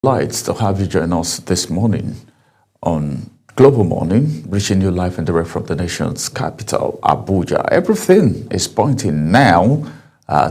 Delights to have you join us this morning on Global Morning, reaching you live and direct from the nation's capital, Abuja. Everything is pointing now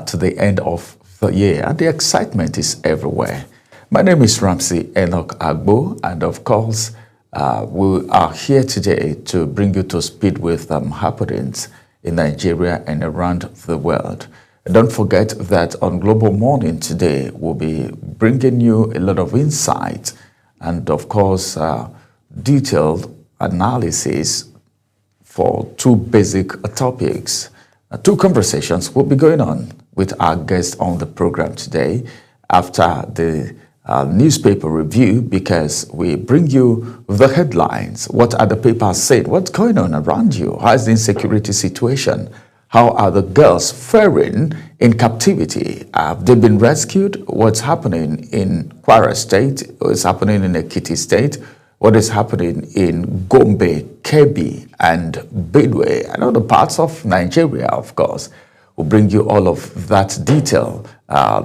to the end of the year, and the excitement is everywhere. My name is Ramsey Enoch Agbo, and of course, we are here today to bring you to speed with happenings in Nigeria and around the world. Don't forget that on Global Morning today, we'll be bringing you a lot of insight and, of course, detailed analysis for two basic topics. Two conversations will be going on with our guest on the program today after the newspaper review, because we bring you the headlines. What are the papers saying? What's going on around you? How's the insecurity situation? How are the girls faring in captivity? Have they been rescued? What's happening in Kwara State? What's happening in Ekiti State? What is happening in Gombe, Kebbi, and Benue, and other parts of Nigeria, of course? We'll bring you all of that detail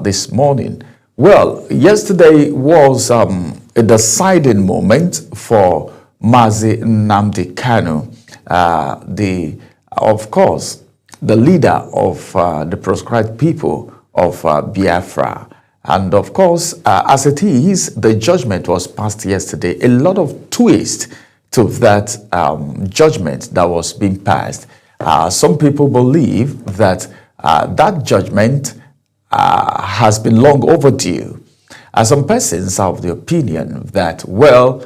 this morning. Well, yesterday was a deciding moment for Mazi Nnamdi Kanu, of course, the leader of the proscribed people of Biafra. And of course, as it is, the judgment was passed yesterday. A lot of twist to that judgment that was being passed. Some people believe that that judgment has been long overdue. Some persons are of the opinion that, well,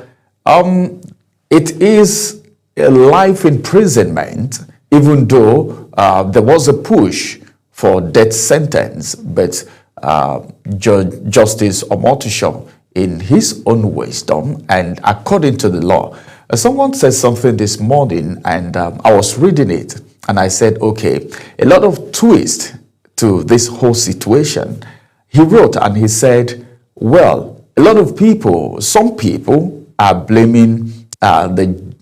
it is a life imprisonment, even though there was a push for death sentence, but Justice Omotosho, in his own wisdom and according to the law, someone said something this morning, and I was reading it, and I said, okay, a lot of twist to this whole situation. He wrote and he said, well, a lot of people, some people are blaming the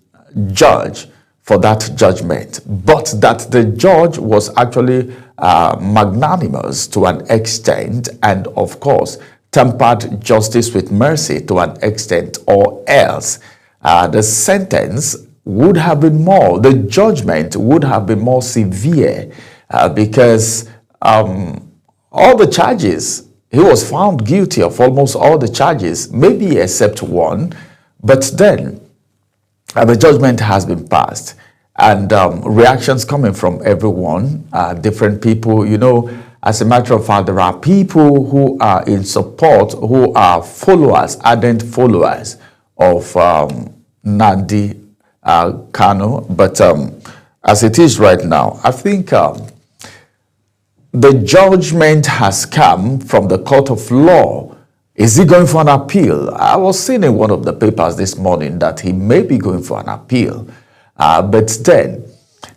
judge for that judgment, but that the judge was actually magnanimous to an extent, and of course tempered justice with mercy to an extent, or else the sentence would have been more, the judgment would have been more severe, because all the charges, he was found guilty of almost all the charges, maybe except one, but then the judgment has been passed, and reactions coming from everyone, different people. You know, as a matter of fact, there are people who are in support, who are followers, ardent followers of Nnamdi Kanu. But as it is right now, I think the judgment has come from the court of law. Is he going for an appeal? I was seeing in one of the papers this morning that he may be going for an appeal. But then,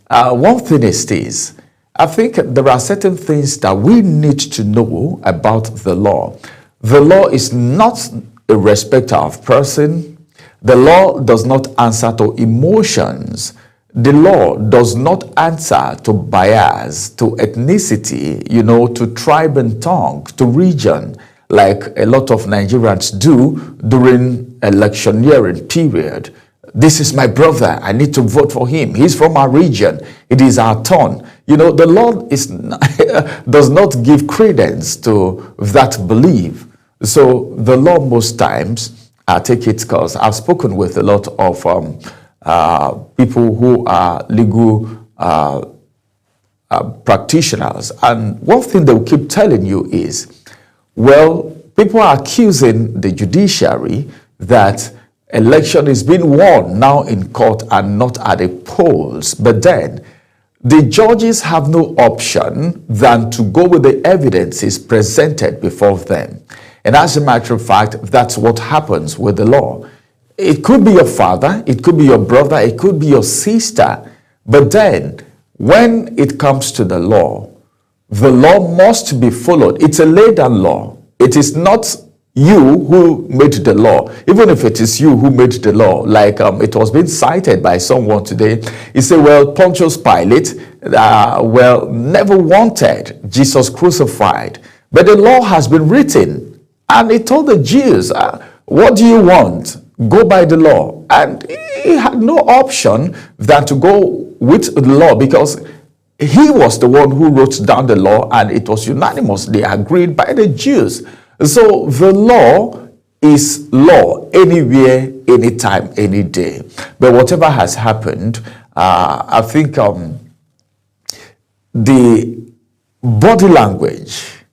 one thing is this. I think there are certain things that we need to know about the law. The law is not a respecter of person. The law does not answer to emotions. The law does not answer to bias, to ethnicity, you know, to tribe and tongue, to region, like a lot of Nigerians do during electioneering period. This is my brother, I need to vote for him. He's from our region. It is our turn. You know, the law is does not give credence to that belief. So the law most times take its course. I've spoken with a lot of people who are legal practitioners, and one thing they will keep telling you is, well, people are accusing the judiciary that election is being won now in court and not at the polls. But then the judges have no option than to go with the evidences presented before them. And as a matter of fact, that's what happens with the law. It could be your father, it could be your brother, it could be your sister. But then when it comes to the law must be followed. It's a laid down law. It is not you who made the law. Even if it is you who made the law, like it was being cited by someone today, he said, well, Pontius Pilate, never wanted Jesus crucified, but the law has been written, and it told the Jews, what do you want? Go by the law. And he had no option than to go with the law, because he was the one who wrote down the law, and it was unanimously agreed by the Jews. So the law is law anywhere, anytime, any day. But whatever has happened, I think the body language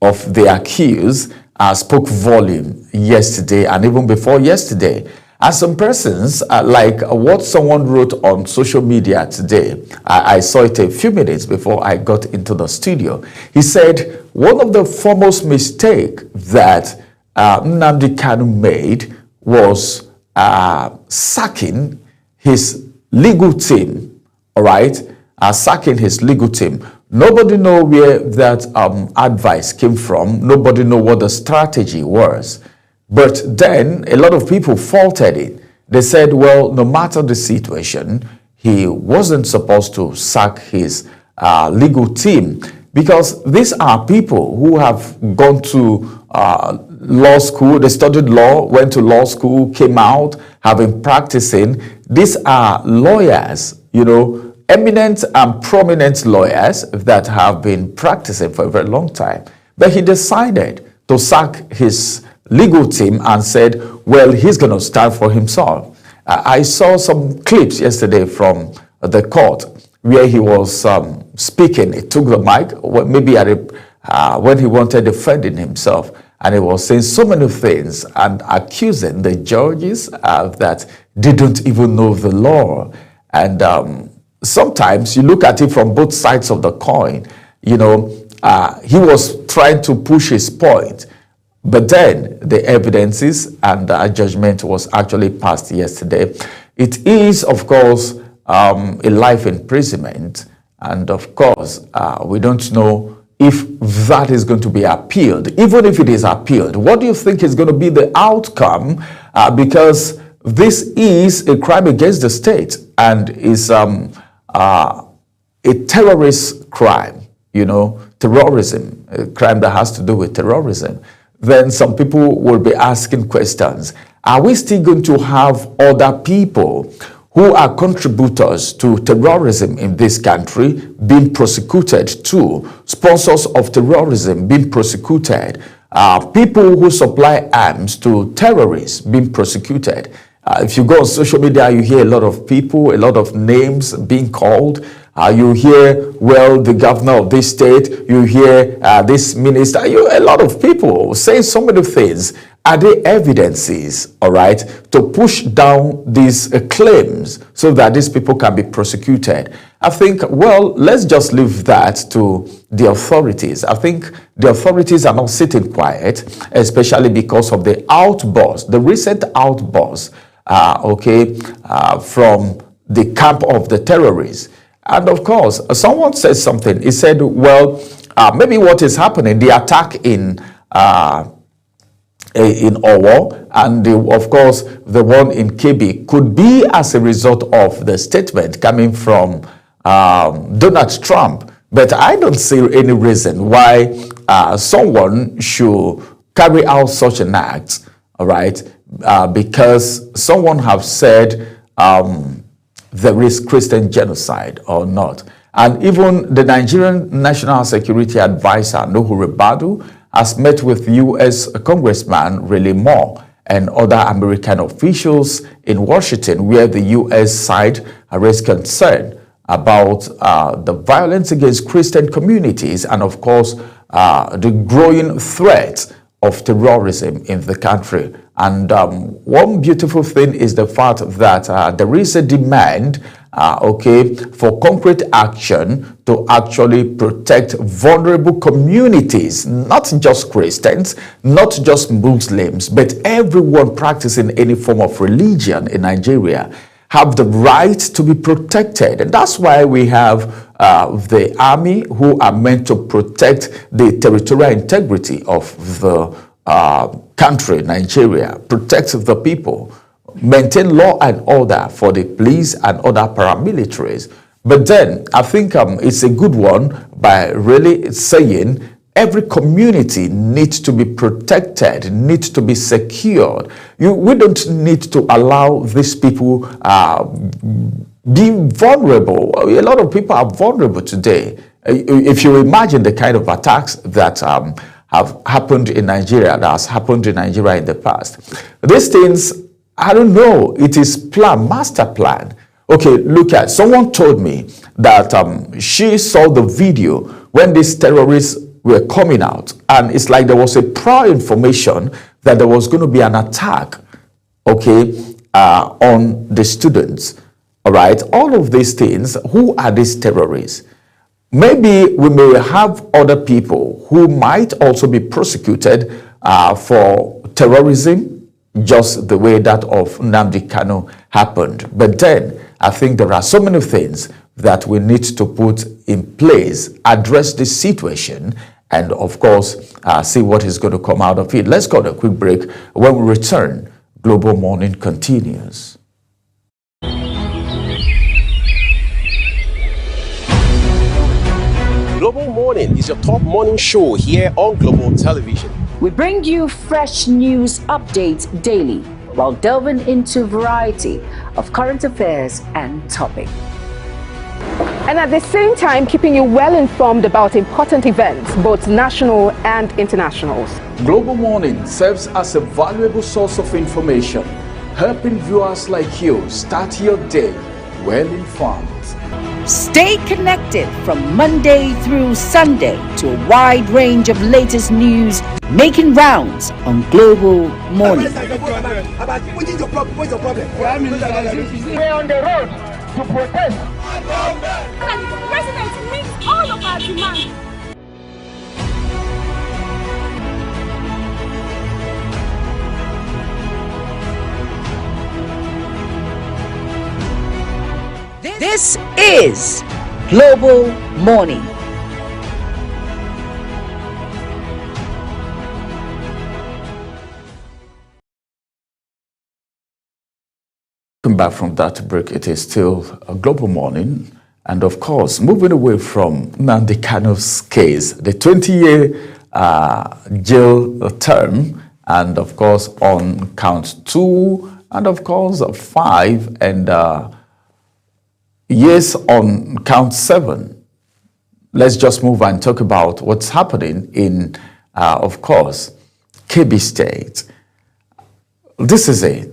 of the accused spoke volume yesterday and even before yesterday. And some persons, like what someone wrote on social media today, I saw it a few minutes before I got into the studio. He said one of the foremost mistakes that Nnamdi Kanu made was sacking his legal team, all right? Sacking his legal team. Nobody know where that advice came from. Nobody know what the strategy was. But then a lot of people faulted it. They said, well, no matter the situation, he wasn't supposed to sack his legal team, because these are people who have gone to law school. They studied law, went to law school, came out, have been practicing. These are lawyers, you know, eminent and prominent lawyers that have been practicing for a very long time. But he decided to sack his legal team and said, well, he's going to stand for himself. I saw some clips yesterday from the court where he was speaking. He took the mic, maybe when he wanted defending himself, and he was saying so many things and accusing the judges that didn't even know the law. And sometimes you look at it from both sides of the coin. You know, he was trying to push his point. But then the evidences and the judgment was actually passed yesterday. It is, of course, a life imprisonment. And of course, we don't know if that is going to be appealed. Even if it is appealed, what do you think is going to be the outcome? Because this is a crime against the state and is a terrorist crime, you know, terrorism, a crime that has to do with terrorism. Then some people will be asking questions. Are we still going to have other people who are contributors to terrorism in this country being prosecuted too? Sponsors of terrorism being prosecuted? People who supply arms to terrorists being prosecuted? If you go on social media, you hear a lot of people, a lot of names being called. You hear, well, the governor of this state, you hear this minister, a lot of people saying so many things. Are there evidences, all right, to push down these claims so that these people can be prosecuted? I think, well, let's just leave that to the authorities. I think the authorities are not sitting quiet, especially because of the outburst, the recent outburst, from the camp of the terrorists. And of course, someone said something. He said, well, maybe what is happening, the attack in Owo and of course the one in Kebbi could be as a result of the statement coming from Donald Trump. But I don't see any reason why someone should carry out such an act, all right, because someone have said there is Christian genocide or not. And even the Nigerian National Security Advisor, Nuhu Ribadu, has met with U.S. Congressman Riley Moore and other American officials in Washington, where the U.S. side raised concern about the violence against Christian communities and, of course, the growing threat of terrorism in the country. And one beautiful thing is the fact that there is a demand, for concrete action to actually protect vulnerable communities, not just Christians, not just Muslims, but everyone practicing any form of religion in Nigeria have the right to be protected. And that's why we have the army, who are meant to protect the territorial integrity of the country, Nigeria, protect the people, maintain law and order for the police and other paramilitaries. But then I think it's a good one by really saying Every community needs to be protected, needs to be secured. We don't need to allow these people be vulnerable. A lot of people are vulnerable today. If you imagine the kind of attacks that have happened in Nigeria, that has happened in Nigeria in the past. These things, I don't know, it is plan, master plan. Okay, look at, someone told me that she saw the video when these terrorists were coming out, and it's like there was a prior information that there was going to be an attack, okay, on the students. All right, all of these things, who are these terrorists? Maybe we may have other people who might also be prosecuted for terrorism, just the way that of Nnamdi Kanu happened. But then I think there are so many things that we need to put in place, address this situation, and of course, see what is going to come out of it. Let's go to a quick break. When we return, Global Morning continues. Global Morning is your top morning show here on Global Television. We bring you fresh news updates daily while delving into a variety of current affairs and topics. And at the same time, keeping you well informed about important events, both national and internationals. Global Morning serves as a valuable source of information, helping viewers like you start your day well informed. Stay connected from Monday through Sunday to a wide range of latest news making rounds on Global Morning. We're on the road to protest. And the president meets all of our demands. This is Global Morning. Welcome back from that break. It is still a Global Morning, and of course, moving away from Nnamdi Kanu's case, the 20-year jail term, and of course on count 2, and of course 5, and yes on count 7. Let's just move and talk about what's happening in, of course, Kebbi State. This is it.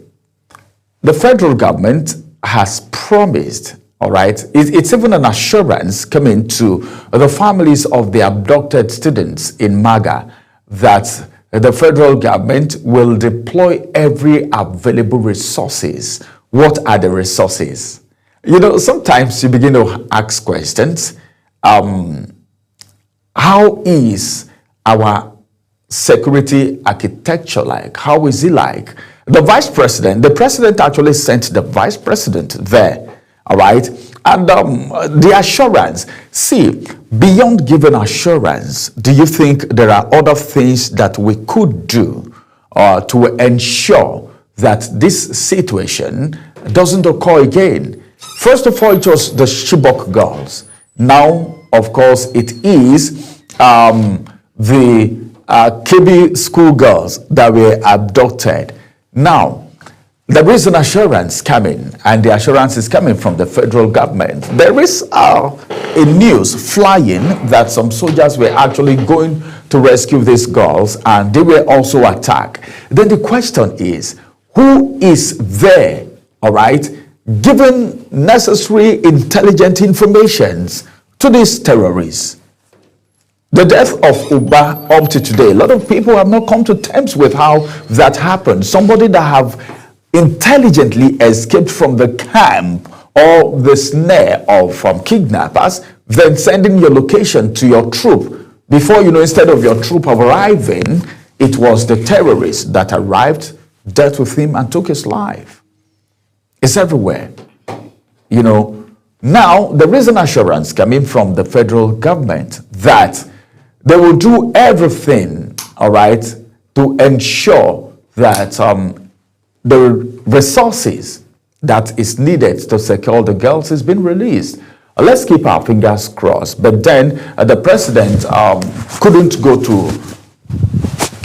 The federal government has promised, all right, it's even an assurance coming to the families of the abducted students in Maga that the federal government will deploy every available resources. What are the resources? You know, sometimes you begin to ask questions. How is our security architecture like? How is it like? The president actually sent the vice president there, all right? And the assurance, see, beyond giving assurance, do you think there are other things that we could do to ensure that this situation doesn't occur again? First of all, it was the Chibok girls. Now, of course, it is the Kebbi schoolgirls that were abducted. Now, there is an assurance coming, and the assurance is coming from the federal government. There is a news flying that some soldiers were actually going to rescue these girls, and they were also attacked. Then the question is, who is there, all right, giving necessary intelligent informations to these terrorists? The death of Uba up to today, a lot of people have not come to terms with how that happened. Somebody that have intelligently escaped from the camp or the snare of kidnappers, then sending your location to your troop. Before you know, instead of your troop arriving, it was the terrorists that arrived, dealt with him, and took his life. It's everywhere. You know, now there is an assurance coming from the federal government that they will do everything, all right, to ensure that the resources that is needed to secure the girls is being released. Let's keep our fingers crossed. But then the president couldn't go to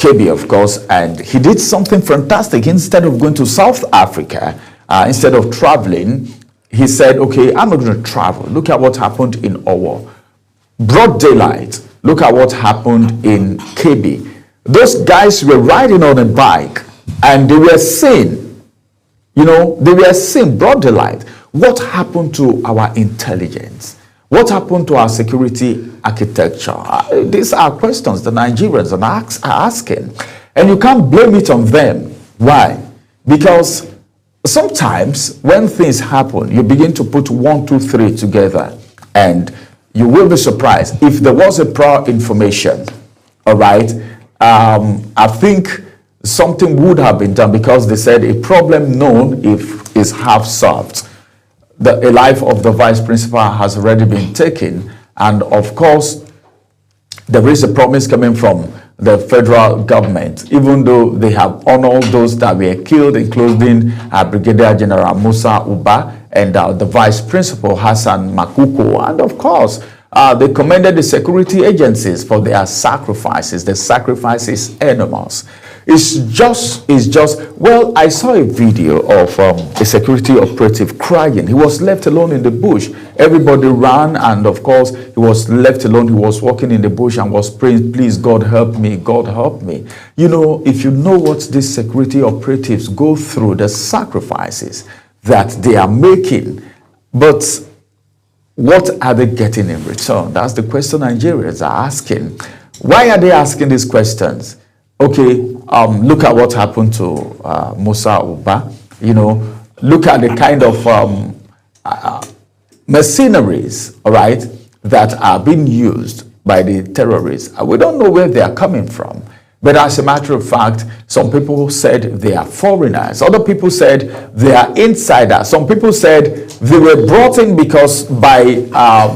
KB, of course, and he did something fantastic. Instead of going to South Africa, instead of traveling, he said, okay, I'm not going to travel. Look at what happened in Owo. Broad daylight. Look at what happened in KB. Those guys were riding on a bike and they were seen. You know, they were seen broad daylight. What happened to our intelligence? What happened to our security architecture? These are questions the Nigerians are asking. And you can't blame it on them. Why? Because sometimes when things happen, you begin to put 1, 2, 3 together, and you will be surprised. If there was a prior information, all right, I think something would have been done, because they said a problem known if is half solved. The life of the vice principal has already been taken, and of course there is a promise coming from the federal government, even though they have honored those that were killed, including Brigadier General Musa Uba and the vice principal Hassan Makuko, and of course they commended the security agencies for their sacrifices. The sacrifices enormous. It's just, well, I saw a video of a security operative crying. He was left alone in the bush. Everybody ran, and of course, he was left alone. He was walking in the bush and was praying, please, God help me, God help me. You know, if you know what these security operatives go through, the sacrifices that they are making, but what are they getting in return? That's the question Nigerians are asking. Why are they asking these questions? Okay, look at what happened to Musa Uba. You know, look at the kind of mercenaries, all right, that are being used by the terrorists. We don't know where they are coming from. But as a matter of fact, some people said they are foreigners. Other people said they are insiders. Some people said they were brought in because by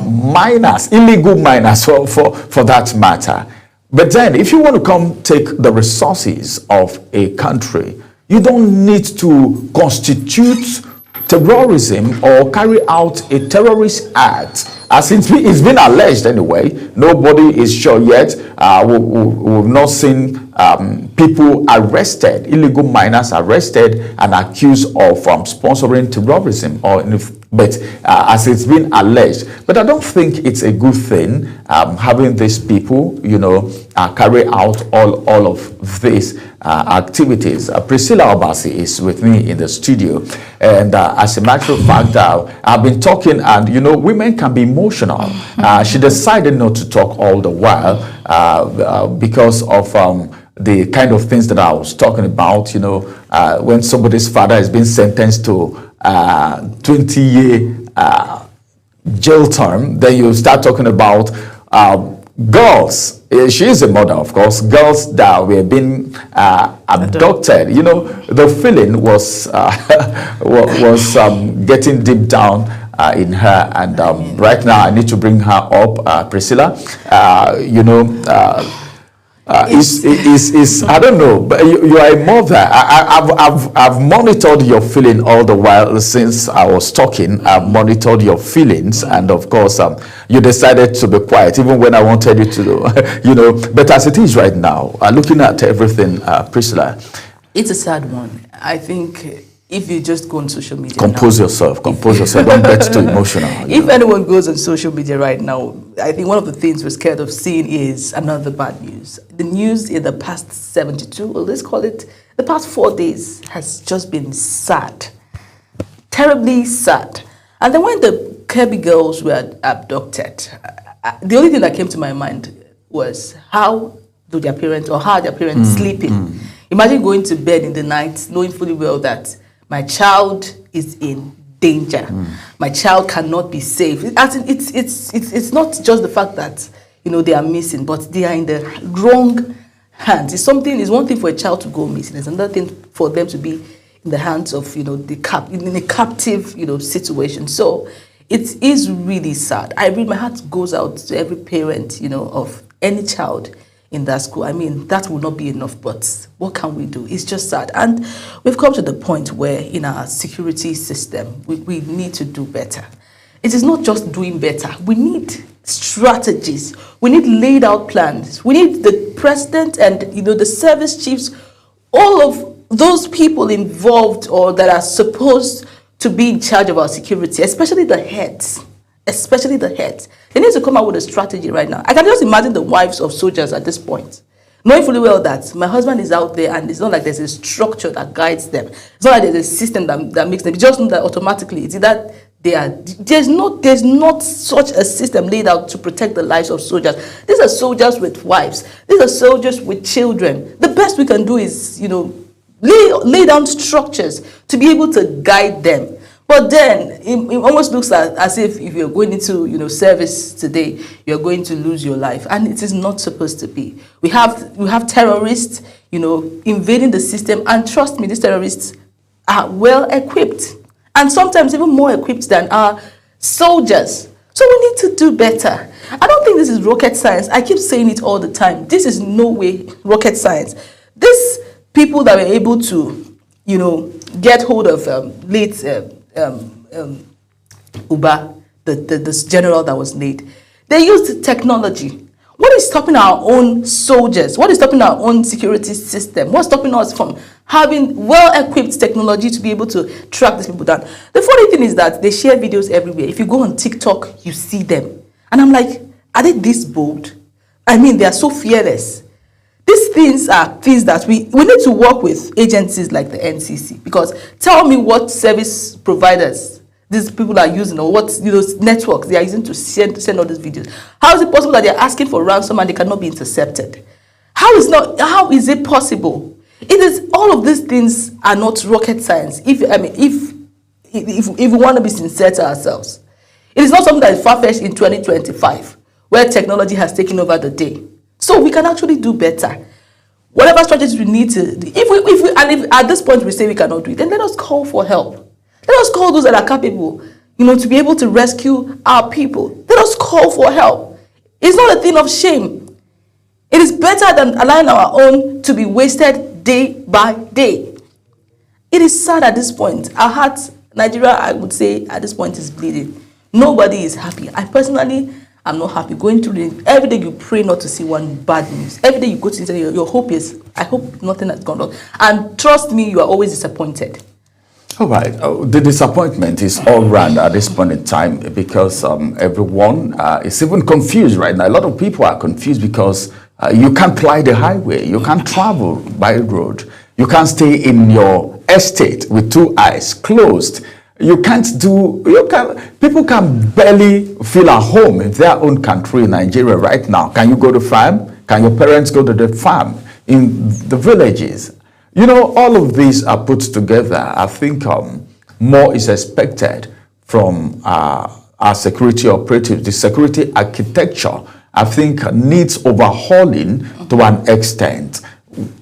miners, illegal miners for that matter. But then, if you want to come take the resources of a country, you don't need to constitute terrorism or carry out a terrorist act. As it's been alleged anyway, nobody is sure yet. We've not seen people arrested, illegal miners arrested and accused of sponsoring terrorism, but as it's been alleged. But I don't think it's a good thing having these people, you know, carry out all of these activities. Priscilla Obasi is with me in the studio, and as a matter of fact, I've been talking, and you know, women can be emotional. She decided not to talk all the while because of the kind of things that I was talking about. You know, when somebody's father has been sentenced to 20-year jail term, then you start talking about girls. She is a mother, of course. Girls that were being abducted. You know, the feeling was getting deep down in her, and right now I need to bring her up, Priscilla. You know, I don't know, but you are a mother. I've monitored your feeling all the while since I was talking. I've monitored your feelings, and of course, you decided to be quiet, even when I wanted you to, you know. But as it is right now, looking at everything, Priscilla, it's a sad one. I think if you just go on social media, compose yourself. Don't get too emotional. If anyone goes on social media right now, I think one of the things we're scared of seeing is another bad news. The news in the past 72, or let's call it the past 4 days, has just been sad, terribly sad. And then when the Kirby girls were abducted, the only thing that came to my mind was how are their parents sleeping? Imagine going to bed in the night knowing fully well that my child is in danger. My child cannot be safe. It's not just the fact that, you know, they are missing, but they are in the wrong hands. It's one thing for a child to go missing. It's another thing for them to be in the hands of, you know, in a captive, you know, situation. So it is really sad. My heart goes out to every parent, you know, of any child in that school. I mean, that will not be enough, but what can we do? It's just sad. And we've come to the point where in our security system, we need to do better. it is not just doing better. We need strategies. We need laid out plans. We need the president and the service chiefs, all of those people involved or that are supposed to be in charge of our security, especially the heads. Especially the heads. They need to come out with a strategy right now. I can just imagine the wives of soldiers at this point, knowing fully well that my husband is out there and it's not like there's a structure that guides them. It's not like there's a system that makes them. You just know that automatically. It's that there's not such a system laid out to protect the lives of soldiers. These are soldiers with wives. These are soldiers with children. The best we can do is, lay down structures to be able to guide them. But then it almost looks as if you're going into service today, you're going to lose your life, and it is not supposed to be. We have terrorists, invading the system, and trust me, these terrorists are well equipped, and sometimes even more equipped than our soldiers. So we need to do better. I don't think this is rocket science. I keep saying it all the time. This is no way rocket science. These people that were able to, get hold of late Uba, the general that was late, they used technology. What is stopping our own soldiers? What is stopping our own security system? What's stopping us from having well-equipped technology to be able to track these people down? The funny thing is that they share videos everywhere. If you go on TikTok, you see them. And I'm like, are they this bold? I mean, they are so fearless. These things are things that we need to work with agencies like the NCC, because tell me what service providers these people are using, or what networks they are using to send all these videos. How is it possible that they are asking for ransom and they cannot be intercepted? How is it possible? It is, all of these things are not rocket science. If we want to be sincere to ourselves, it is not something that is far-fetched in 2025, where technology has taken over the day. So we can actually do better. Whatever strategies we need to, if at this point we say we cannot do it, then let us call for help. Let us call those that are capable, to be able to rescue our people. Let us call for help. It's not a thing of shame. It is better than allowing our own to be wasted day by day. It is sad at this point. Our hearts, Nigeria, I would say, at this point is bleeding. Nobody is happy. I personally am not happy. Going through it, every day you pray not to see one bad news. Every day you go to internet, your hope is, I hope nothing has gone wrong. And trust me, you are always disappointed. All right. The disappointment is all round at this point in time, because everyone is even confused right now. A lot of people are confused because you can't ply the highway. You can't travel by road. You can't stay in your estate with two eyes closed. People can barely feel at home in their own country, in Nigeria right now. Can you go to farm? Can your parents go to the farm in the villages? All of these are put together. I think more is expected from our security operatives. The security architecture, I think, needs overhauling to an extent.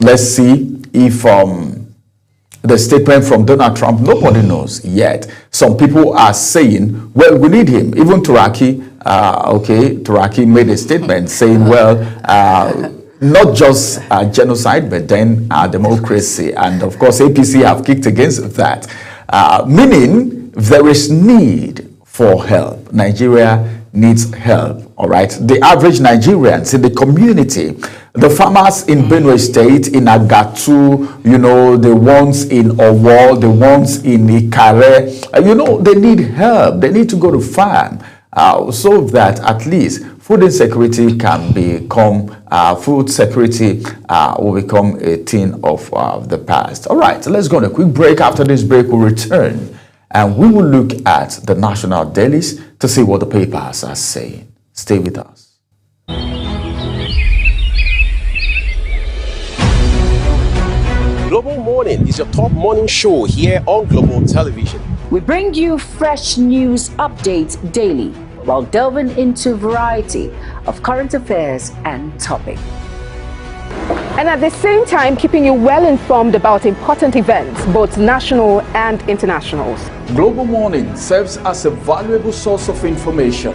Let's see if the statement from Donald Trump, nobody knows yet. Some people are saying, well, we need him. Even Turaki made a statement saying, well, not just genocide, but then democracy. And of course, APC have kicked against that, meaning there is need for help. Nigeria needs help, all right? The average Nigerians in the community, the farmers in Benue State, in Agatu, the ones in Owo, the ones in Ikare, they need help. They need to go to farm so that at least food insecurity can become, food security will become a thing of the past. All right, let's go on a quick break. After this break, we'll return and we will look at the national dailies to see what the papers are saying. Stay with us. Global Morning is your top morning show here on Global Television. We bring you fresh news updates daily, while delving into a variety of current affairs and topics. And at the same time, keeping you well informed about important events, both national and international. Global Morning serves as a valuable source of information,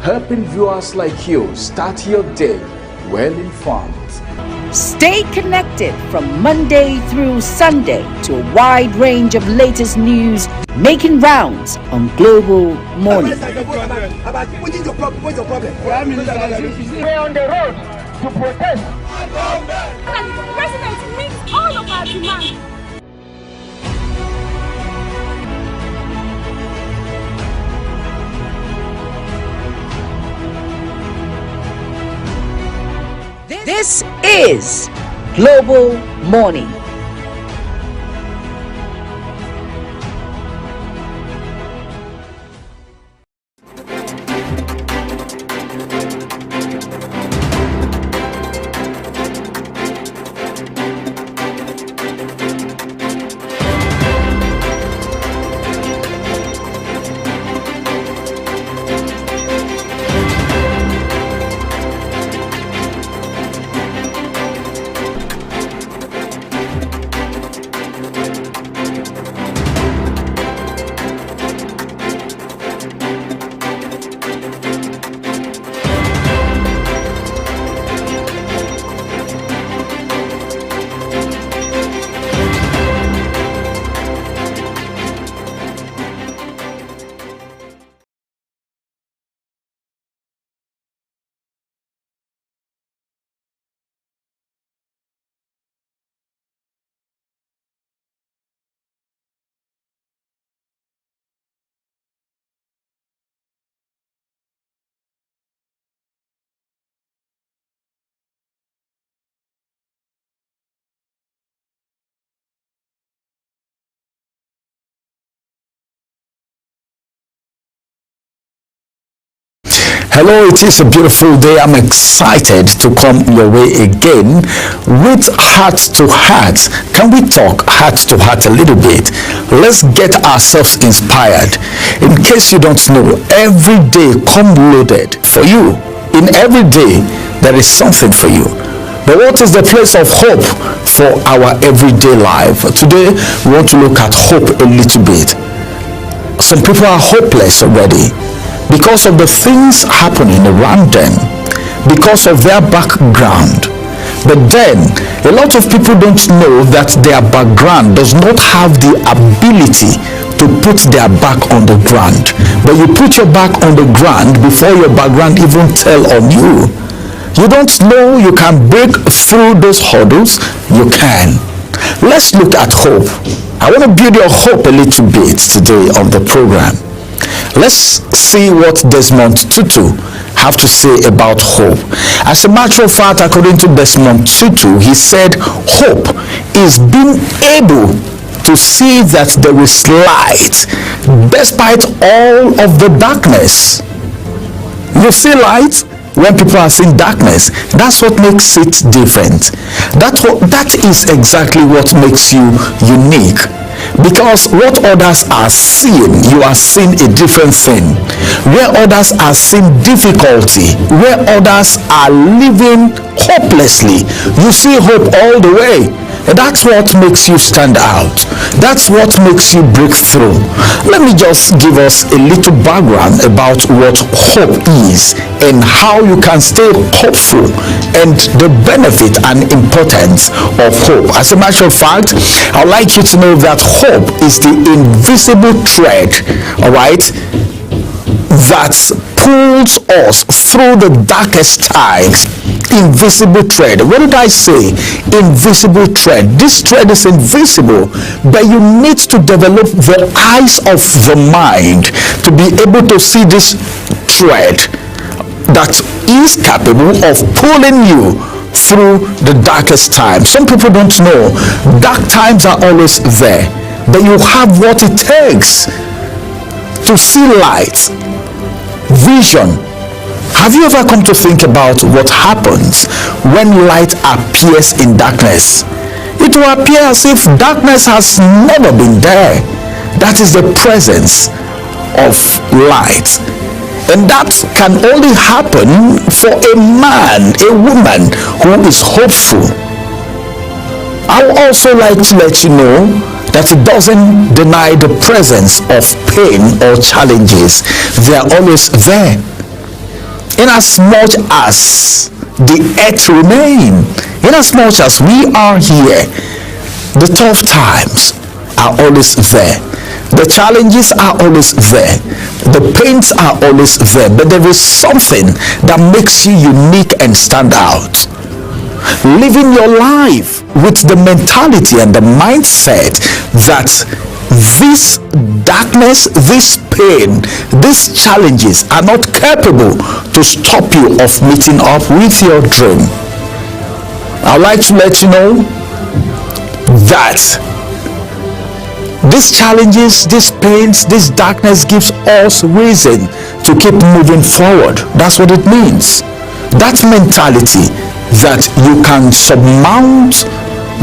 helping viewers like you start your day well informed. Stay connected from Monday through Sunday to a wide range of latest news making rounds on Global Morning. We're on the road to protest. And the president meets all of our demands. This is Global Morning. Hello, it is a beautiful day. I'm excited to come your way again with Heart to Heart. Can we talk heart to heart a little bit? Let's get ourselves inspired. In case you don't know, every day come loaded for you. In every day, there is something for you. But what is the place of hope for our everyday life? Today, we want to look at hope a little bit. Some people are hopeless already, because of the things happening around them, because of their background. But then, a lot of people don't know that their background does not have the ability to put their back on the ground. But you put your back on the ground before your background even tell on you. You don't know you can break through those hurdles. You can. Let's look at hope. I want to build your hope a little bit today on the program. Let's see what Desmond Tutu have to say about hope. As a matter of fact, according to Desmond Tutu, he said hope is being able to see that there is light despite all of the darkness. You see light when people are seeing darkness. That's what makes it different. That is exactly what makes you unique. Because what others are seeing, you are seeing a different thing. Where others are seeing difficulty, where others are living hopelessly, you see hope all the way. That's what makes you stand out. That's what makes you break through. Let me just give us a little background about what hope is and how you can stay hopeful and the benefit and importance of hope. As a matter of fact, I'd like you to know that hope is the invisible thread, all right, that pulls us through the darkest times. Invisible thread. What did I say? Invisible thread. This thread is invisible, but you need to develop the eyes of the mind to be able to see this thread that is capable of pulling you through the darkest time. Some people don't know dark times are always there, but you have what it takes to see light, vision. Have you ever come to think about what happens when light appears in darkness? It will appear as if darkness has never been there. That is the presence of light. And that can only happen for a man, a woman who is hopeful. I would also like to let you know that it doesn't deny the presence of pain or challenges. They are always there. In as much as the earth remain. In as much as we are here, the tough times are always there. The challenges are always there. The pains are always there. But there is something that makes you unique and stand out. Living your life with the mentality and the mindset that this darkness, this pain, these challenges are not capable to stop you of meeting up with your dream. I'd like to let you know that these challenges, these pains, this darkness gives us reason to keep moving forward. That's what it means. That mentality that you can surmount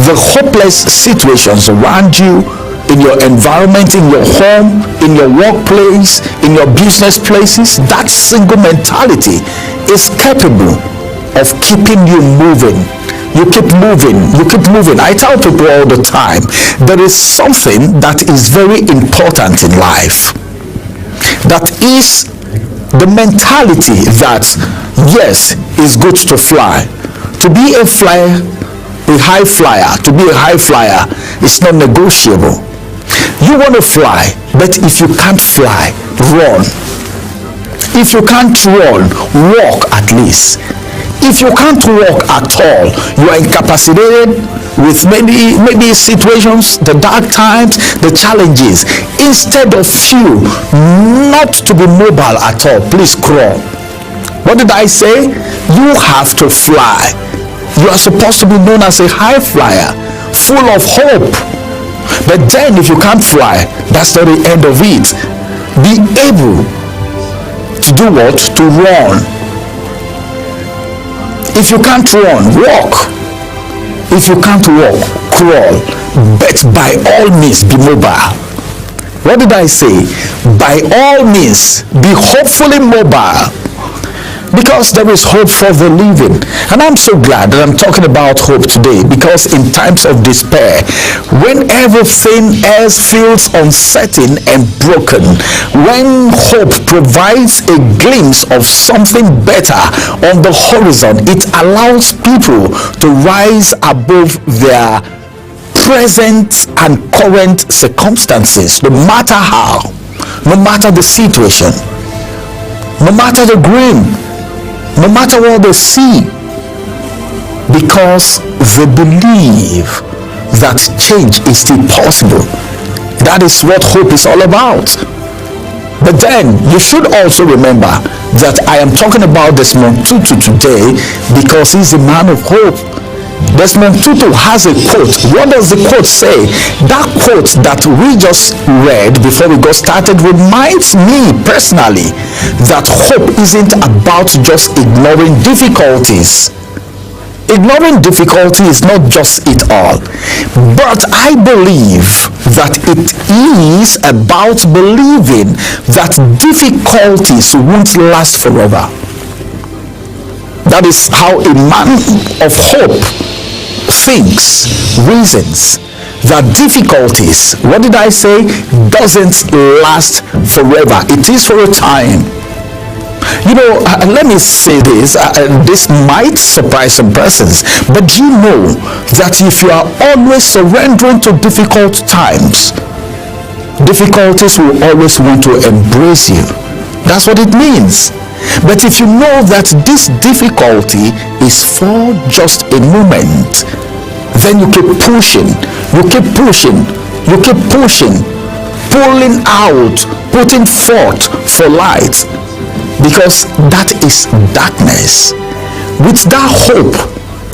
the hopeless situations around you, in your environment, in your home, in your workplace, in your business places, that single mentality is capable of keeping you moving. You keep moving, you keep moving. I tell people all the time, there is something that is very important in life. That is the mentality that, yes, it's good to fly. To be a flyer, a high flyer, to be a high flyer is not negotiable. You want to fly, but if you can't fly, run. If you can't run, walk at least. If you can't walk at all, you are incapacitated with maybe situations, the dark times, the challenges. Instead of you not to be mobile at all, please crawl. What did I say? You have to fly. You are supposed to be known as a high flyer, full of hope. But then if you can't fly, that's not the end of it. Be able to do what? To run. If you can't run, walk. If you can't walk, crawl. But by all means, be mobile. What did I say? By all means, be hopefully mobile. Because there is hope for the living. And I'm so glad that I'm talking about hope today, because in times of despair, when everything else feels uncertain and broken, when hope provides a glimpse of something better on the horizon, it allows people to rise above their present and current circumstances, no matter how, no matter the situation, no matter the grim, no matter what they see, because they believe that change is still possible. That is what hope is all about. But then you should also remember that I am talking about Desmond Tutu today because he's a man of hope. Desmond Tutu has a quote. What does the quote say? That quote that we just read before we got started reminds me personally that hope isn't about just ignoring difficulties. Ignoring difficulty is not just it all, but I believe that it is about believing that difficulties won't last forever. That is how a man of hope thinks, reasons that difficulties, what did I say, doesn't last forever. It is for a time. You know, let me say this, this might surprise some persons, but you know that if you are always surrendering to difficult times, difficulties will always want to embrace you. That's what it means. But if you know that this difficulty is for just a moment, then you keep pushing, you keep pushing, you keep pushing, pulling out, putting forth for light, because that is darkness. With that hope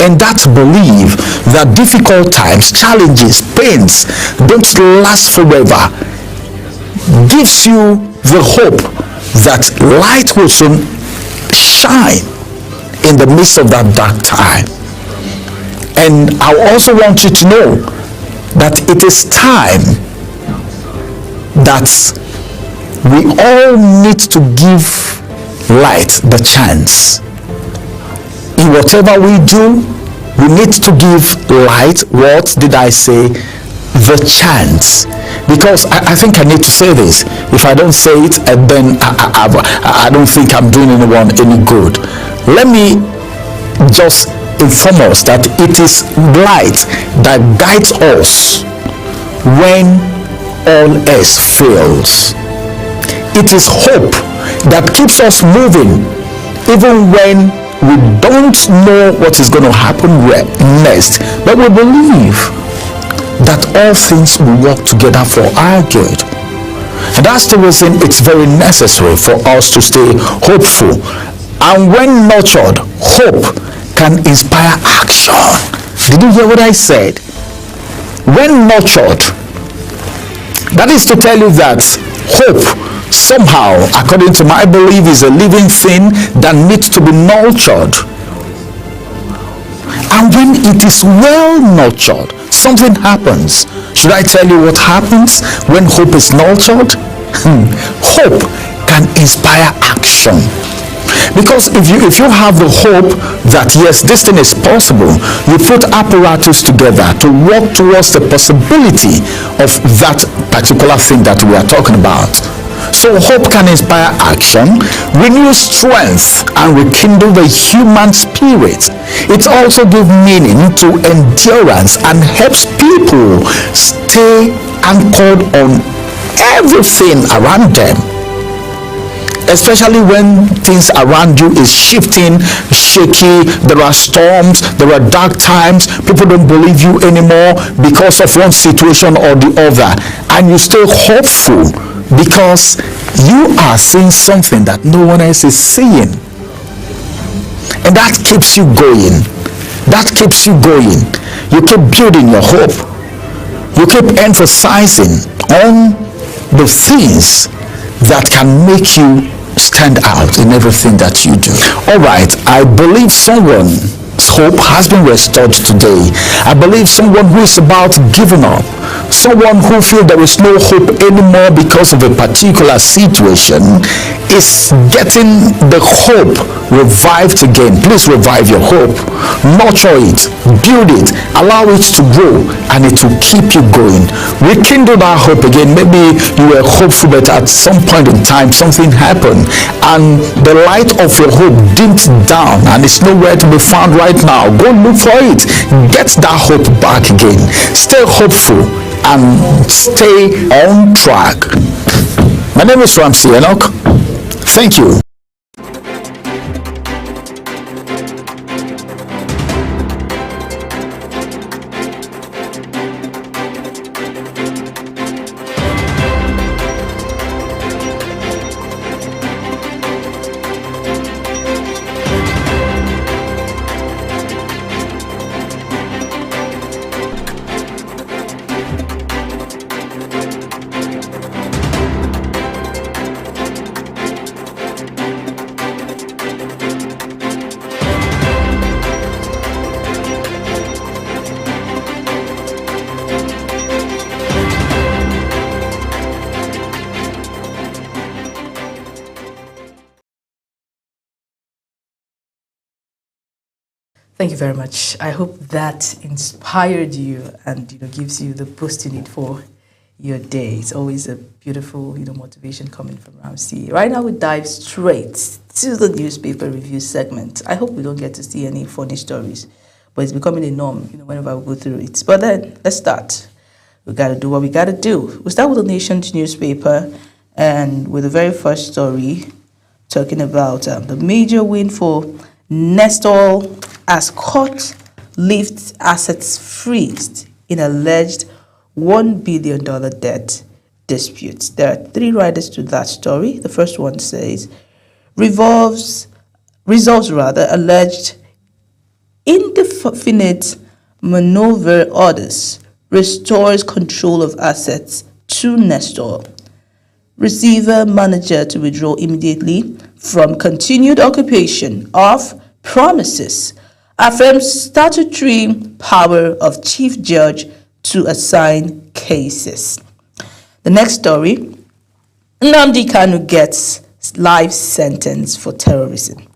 and that belief that difficult times, challenges, pains don't last forever, gives you the hope that light will soon shine in the midst of that dark time. And I also want you to know that it is time that we all need to give light the chance. In whatever we do, we need to give light, what did I say? The chance. Because I think I need to say this. If I don't say it, then I don't think I'm doing anyone any good. Let me just inform us that it is light that guides us when all else fails. It is hope that keeps us moving even when we don't know what is going to happen next, but we believe that all things will work together for our good. And that's the reason it's very necessary for us to stay hopeful. And when nurtured, hope can inspire action. Did you hear what I said? When nurtured, that is to tell you that hope somehow, according to my belief, is a living thing that needs to be nurtured. And when it is well nurtured, something happens. Should I tell you what happens when hope is nurtured? Hope can inspire action. Because if you have the hope that yes, this thing is possible, you put apparatus together to work towards the possibility of that particular thing that we are talking about. So hope can inspire action, renew strength, and rekindle the human spirit. It also gives meaning to endurance and helps people stay anchored on everything around them. Especially when things around you is shifting, shaky, there are storms, there are dark times, people don't believe you anymore because of one situation or the other, and you stay hopeful because you are seeing something that no one else is seeing, and that keeps you going. That keeps you going. You keep building your hope. You keep emphasizing on the things that can make you stand out in everything that you do. All right, I believe someone's hope has been restored today. I believe someone who is about giving up, someone who feels there is no hope anymore because of a particular situation, is getting the hope revived again. Please revive your hope, nurture it, build it, allow it to grow, and it will keep you going. Rekindle that hope again. Maybe you were hopeful, but at some point in time something happened and the light of your hope dimmed down and it's nowhere to be found right now. Go look for it. Get that hope back again. Stay hopeful and stay on track. My name is Ramsey Enoch. Thank you. Thank you very much. I hope that inspired you and gives you the boost you need for your day. It's always a beautiful motivation coming from Ramsey. Right now we dive straight to the newspaper review segment. I hope we don't get to see any funny stories, but it's becoming a norm whenever we go through it. But then let's start. We got to do what we got to do. We start with the Nation's newspaper and with the very first story talking about the major win for Nestor as court lifts assets freezed in alleged $1 billion debt dispute. There are three riders to that story. The first one says, resolves alleged indefinite maneuver orders, restores control of assets to Nestor. Receiver manager to withdraw immediately from continued occupation of premises, affirms statutory power of chief judge to assign cases. The next story, Nnamdi Kanu gets life sentence for terrorism.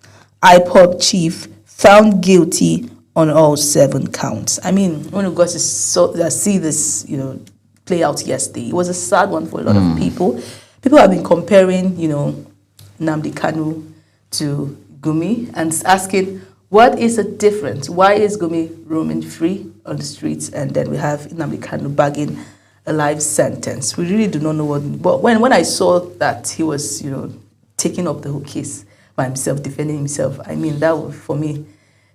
IPOB chief found guilty on all 7 counts. I mean, when we got to see this, play out yesterday, it was a sad one for a lot of people. People have been comparing, Nnamdi Kanu to Gumi and asking, What is the difference? Why is Gumi roaming free on the streets, and then we have Nnamdi Kanu bagging a life sentence? We really do not know what. But when I saw that he was, taking up the whole case by himself, defending himself, I mean, that for me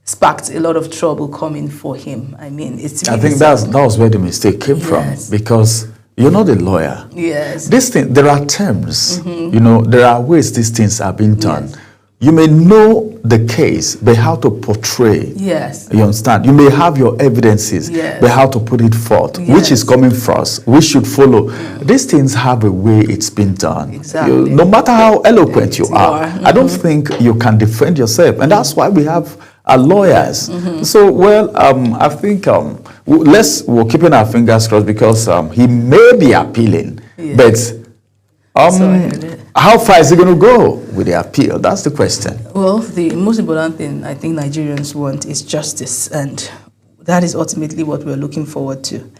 sparked a lot of trouble coming for him. I mean, it's. Really I think that was where the mistake came from, because you're not a lawyer. Yes. This thing, there are terms. There are ways these things are being done. Yes. You may know the case, but how to portray. Yes. You understand? You may have your evidences, yes. but how to put it forth. Yes. Which is coming first. We should follow. These things have a way it's been done. Exactly. No matter how eloquent you are, I don't Mm-hmm. think you can defend yourself. And that's why we have lawyers. So, I think we're keeping our fingers crossed, because he may be appealing, but how far is he going to go with the appeal? That's the question. Well, the most important thing I think Nigerians want is justice, and that is ultimately what we're looking forward to.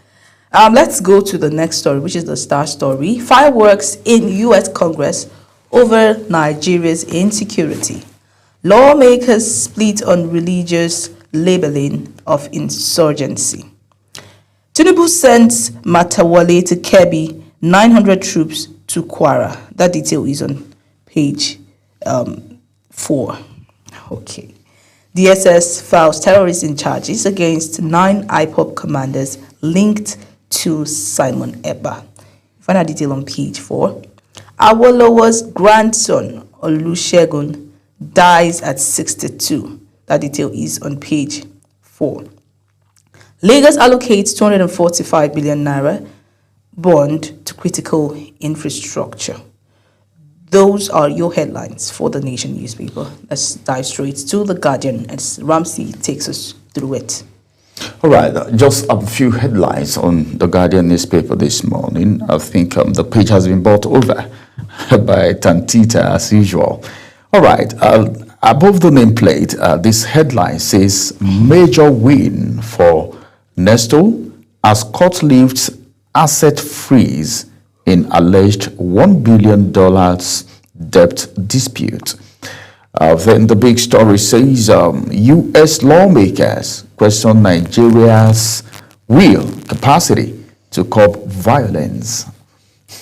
Let's go to the next story, which is the Star story. Fireworks in U.S. Congress over Nigeria's insecurity. Lawmakers split on religious labeling of insurgency. Tinubu sends Matawale to Kebbi, 900 troops to Kwara. That detail is on page 4. Okay. DSS files terrorism charges against 9 IPOB commanders linked to Simon Ekpa. Find that detail on page 4. Awolowo's grandson, Olusegun, dies at 62. That detail is on page 4. Lagos allocates 245 billion naira bond to critical infrastructure. Those are your headlines for the Nation newspaper. Let's dive straight to The Guardian as Ramsey takes us through it. All right, just a few headlines on The Guardian newspaper this morning. I think the page has been bought over by Tantita as usual. All right, above the nameplate, this headline says, major win for Nesto as court lifts asset freeze in alleged $1 billion debt dispute. Then the big story says U.S. lawmakers question Nigeria's will capacity to curb violence.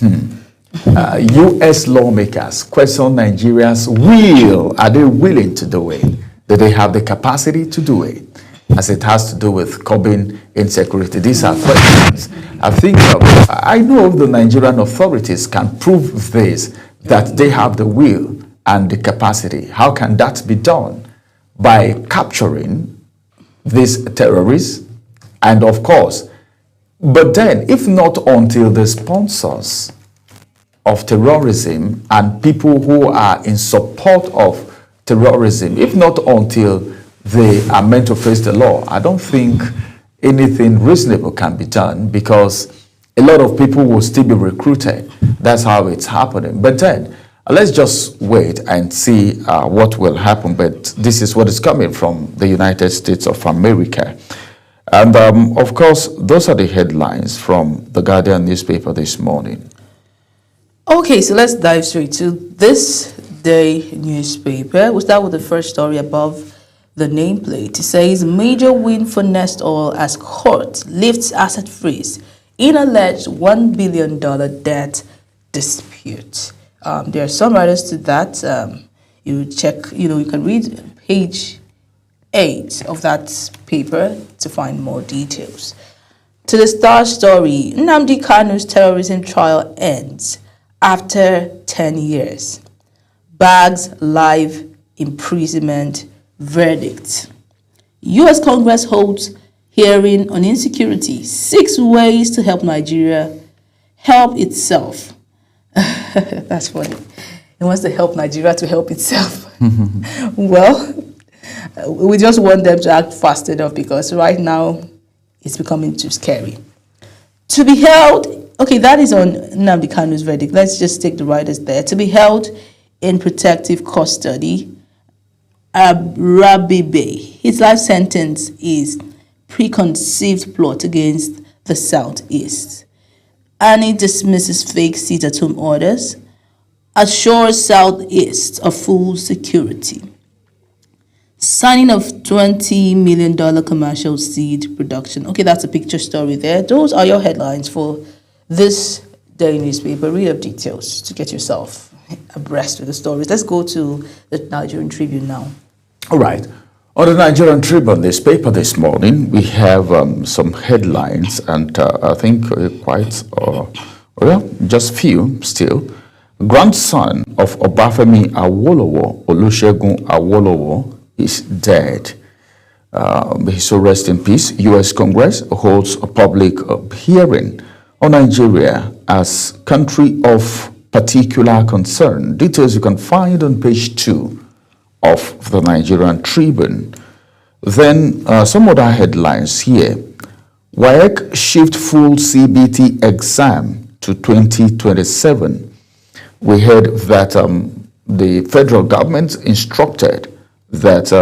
U.S. lawmakers question Nigeria's will. Are they willing to do it? Do they have the capacity to do it? As it has to do with curbing insecurity. These are questions. I think I know the Nigerian authorities can prove this, that they have the will and the capacity. How can that be done? By capturing these terrorists, and of course, but then if not until the sponsors of terrorism and people who are in support of terrorism, if not until they are meant to face the law, I don't think anything reasonable can be done, because a lot of people will still be recruited. That's how it's happening. But then, let's just wait and see what will happen. But this is what is coming from the United States of America. And of course, those are the headlines from the Guardian newspaper this morning. Okay, so let's dive straight to this day newspaper. We'll start with the first story above the nameplate. It says, major win for Nest Oil as court lifts asset freeze in alleged $1 billion debt dispute. There are some writers to that. You can read page 8 of that paper to find more details. To the Star story, Nnamdi Kanu's terrorism trial ends after 10 years. Bags live imprisonment verdict. U.S. Congress holds hearing on insecurity, 6 ways to help Nigeria help itself. That's funny. It wants to help Nigeria to help itself. Well, we just want them to act fast enough, because right now it's becoming too scary. To be held, okay, that is on Nnamdi Kanu's verdict. Let's just take the writers there. To be held in protective custody, Rabibe. His life sentence is preconceived plot against the Southeast. Annie dismisses fake sit-at-home orders, assures Southeast of full security. Signing of $20 million commercial seed production. Okay, that's a picture story there. Those are your headlines for this daily newspaper. Read up details to get yourself abreast with the stories. Let's go to the Nigerian Tribune now. All right. On the Nigerian Tribune newspaper this morning, we have some headlines, and I think just few still. Grandson of Obafemi Awolowo, Olusegun Awolowo, is dead. May he so rest in peace. U.S. Congress holds a public hearing on Nigeria as country of particular concern. Details you can find on page 2 of the Nigerian Tribune. Then some other headlines here. WAEC shift full CBT exam to 2027. We heard that the federal government instructed that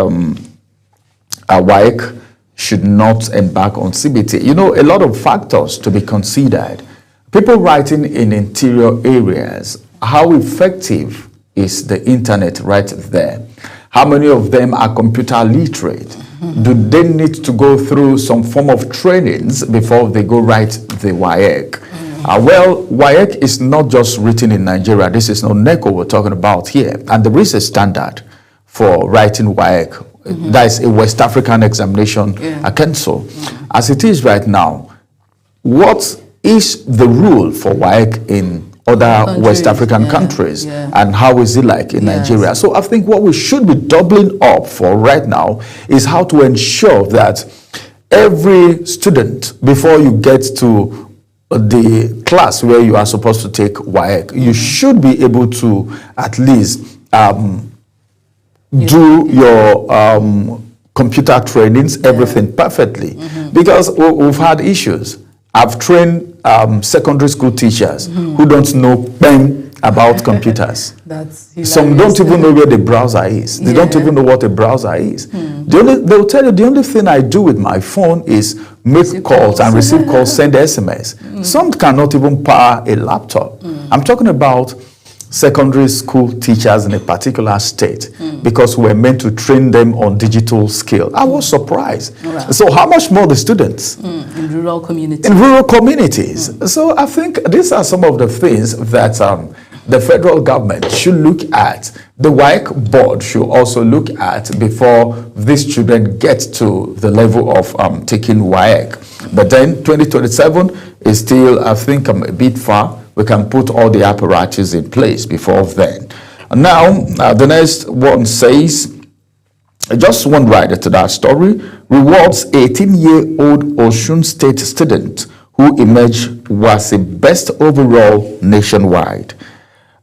WAEC should not embark on CBT. You know, a lot of factors to be considered. People writing in interior areas, how effective is the internet right there? How many of them are computer literate? Do they need to go through some form of trainings before they go write the WAEC? Well, WAEC is not just written in Nigeria. This is not NECO we're talking about here. And there is a standard for writing WAEC. That is a West African examination council. As it is right now, what is the rule for WAEC in other West African countries, and how is it like in Nigeria? So I think what we should be doubling up for right now is how to ensure that every student, before you get to the class where you are supposed to take WAEC, you should be able to at least do your computer trainings, everything perfectly. Because we've had issues. I've trained secondary school teachers who don't know pen about computers. Some don't even know where the browser is. They don't even know what a browser is. They'll tell you the only thing I do with my phone is make calls and receive calls, send SMS. Some cannot even power a laptop. I'm talking about secondary school teachers in a particular state because we're meant to train them on digital skill. I was surprised. So how much more the students? In rural communities. In rural communities. So I think these are some of the things that the federal government should look at. The WAEC board should also look at before these children get to the level of taking WAEC. But then 2027 is still, I think, a bit far. We can put all the apparatus in place before then. Now, the next one says, just one rider to that story, rewards 18-year-old Osun State student who emerged was the best overall nationwide.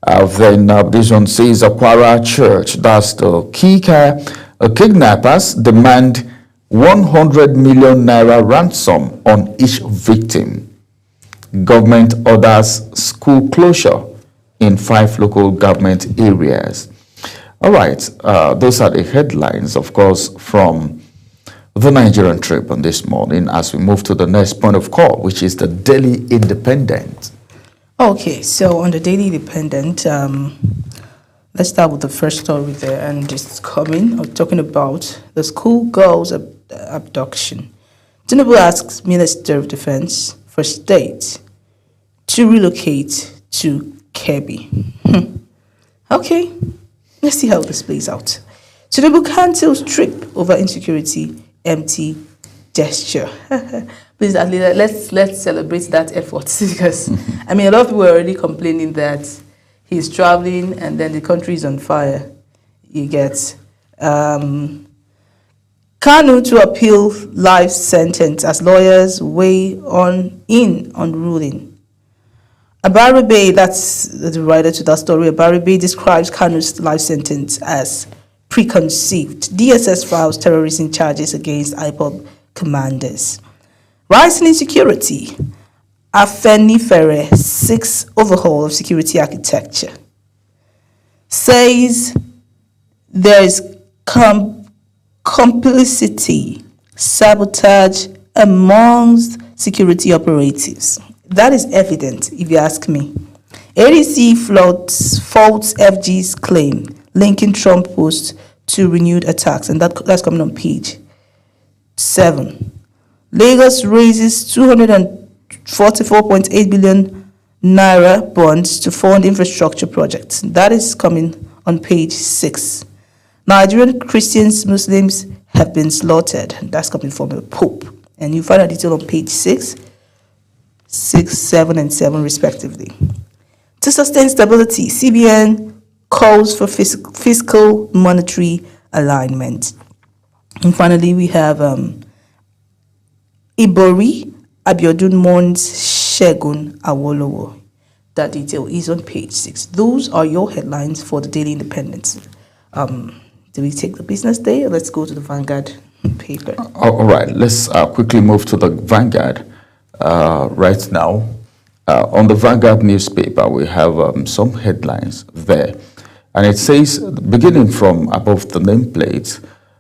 Then this one says, Aquara Church, that's the kidnappers demand 100 million naira ransom on each victim. Government orders school closure in 5 local government areas. All right, those are the headlines, of course, from the Nigerian Tribune this morning as we move to the next point of call, which is the Daily Independent. Okay, so on the Daily Independent, let's start with the first story there, and it's talking about the schoolgirls abduction. Tinubu asks Minister of Defense for states to relocate to Kebbi. Okay, let's see how this plays out. Tinubu cancels trip over insecurity, empty gesture. Please, let's celebrate that effort because I mean a lot of people are already complaining that he's traveling and then the country is on fire. You get Kanu to appeal life sentence as lawyers weigh in on ruling. Abaribe, that's the writer to that story, Abaribe describes Kanu's life sentence as preconceived. DSS files terrorism charges against IPOB commanders. Rising insecurity. Afenifere seeks overhaul of security architecture. Says there is complicity, sabotage amongst security operatives. That is evident, if you ask me. ADC faults FG's claim, linking Trump post to renewed attacks, and that's coming on page 7. Lagos raises 244.8 billion naira bonds to fund infrastructure projects. That is coming on page 6. Nigerian Christians, Muslims have been slaughtered. That's coming from the Pope. And you find a detail on page 6, 7, and 7 respectively. To sustain stability, CBN calls for fiscal monetary alignment. And finally, we have Ibori Abiodun mourns Segun Awolowo. That detail is on page 6. Those are your headlines for the Daily Independent. Do we take the business day, or let's go to the Vanguard paper? All right, let's quickly move to the Vanguard right now. On the Vanguard newspaper, we have some headlines there. And it says, beginning from above the nameplate,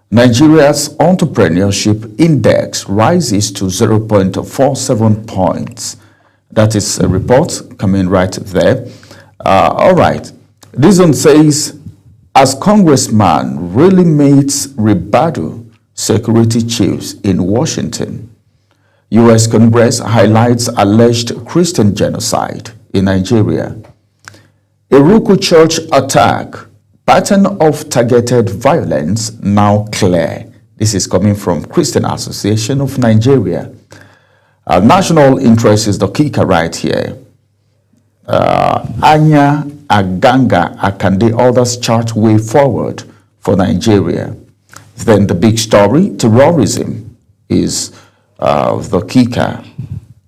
Nigeria's entrepreneurship index rises to 0.47 points. That is a report coming right there. All right. This one says, as Congressman really meets rebuttal security chiefs in Washington, U.S. Congress highlights alleged Christian genocide in Nigeria. Iruku Church attack, pattern of targeted violence now clear. This is coming from Christian Association of Nigeria. National interest is the kicker right here. Anya Aganga Akande, others chart way forward for Nigeria. Then the big story, terrorism, is the kicker.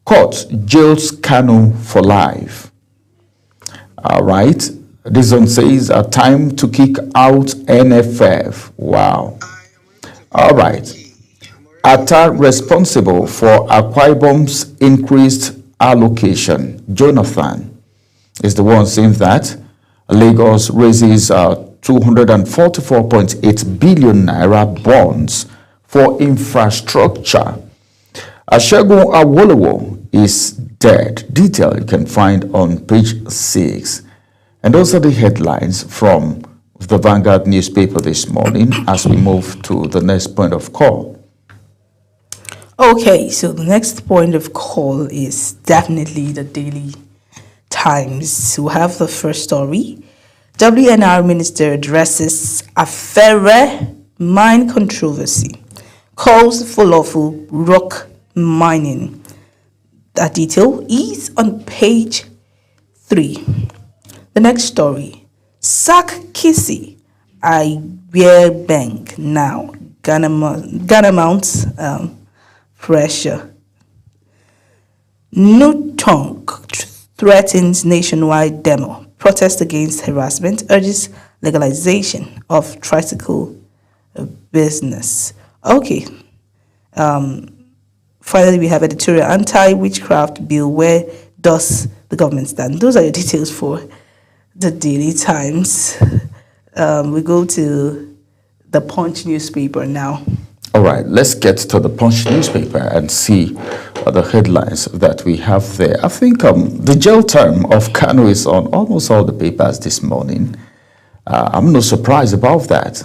Court jails Kanu for life. All right. This one says a time to kick out NFF. Wow. All right. Atta responsible for Akwa Ibom's increased allocation. Jonathan is the one saying that. Lagos raises 244.8 billion naira bonds for infrastructure. Segun Awolowo is dead. Detail you can find on page 6. And those are the headlines from the Vanguard newspaper this morning as we move to the next point of call. Okay, so the next point of call is definitely the Daily Times. We have the first story. WNR Minister addresses Afere mine controversy, calls for lawful rock mining. That detail is on page 3. The next story, Sack Kisi, Iberia Bank now. Ghana mounts pressure. Nutong threatens nationwide demo. Protest against harassment urges legalization of tricycle business. Okay. Finally, we have editorial anti-witchcraft bill. Where does the government stand? Those are your details for the Daily Times. We go to the Punch newspaper now. All right, let's get to the Punch newspaper and see the headlines that we have there. I think the jail term of Kanu is on almost all the papers this morning. I'm not surprised about that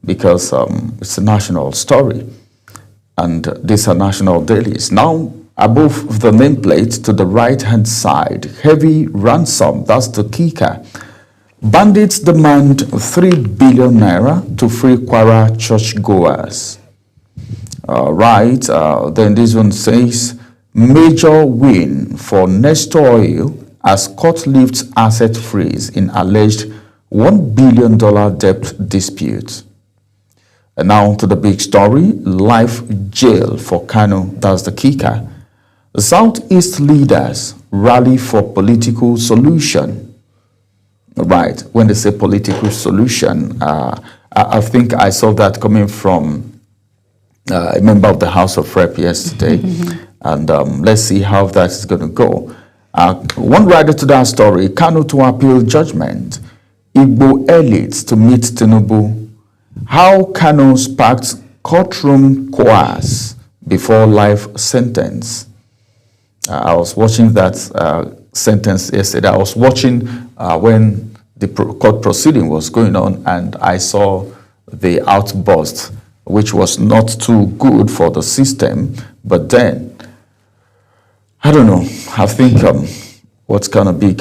because it's a national story. And these are national dailies. Now, above the nameplate to the right-hand side, heavy ransom, that's the kicker. Bandits demand 3 billion naira to free Kwara churchgoers. Right, then this one says, major win for Nestor Oil as court lifts asset freeze in alleged $1 billion debt dispute. And now to the big story, life jail for Kanu, that's the kicker. The Southeast leaders rally for political solution. Right, when they say political solution, I think I saw that coming from a member of the House of Rep yesterday. And let's see how that is going to go. One rider to that story, Kanu to appeal judgment. Igbo elites to meet Tinubu. How Kanu sparked courtroom coerce before life sentence. I was watching that sentence yesterday. I was watching when the court proceeding was going on, and I saw the outburst, which was not too good for the system. But then, I don't know. I think what's gonna be.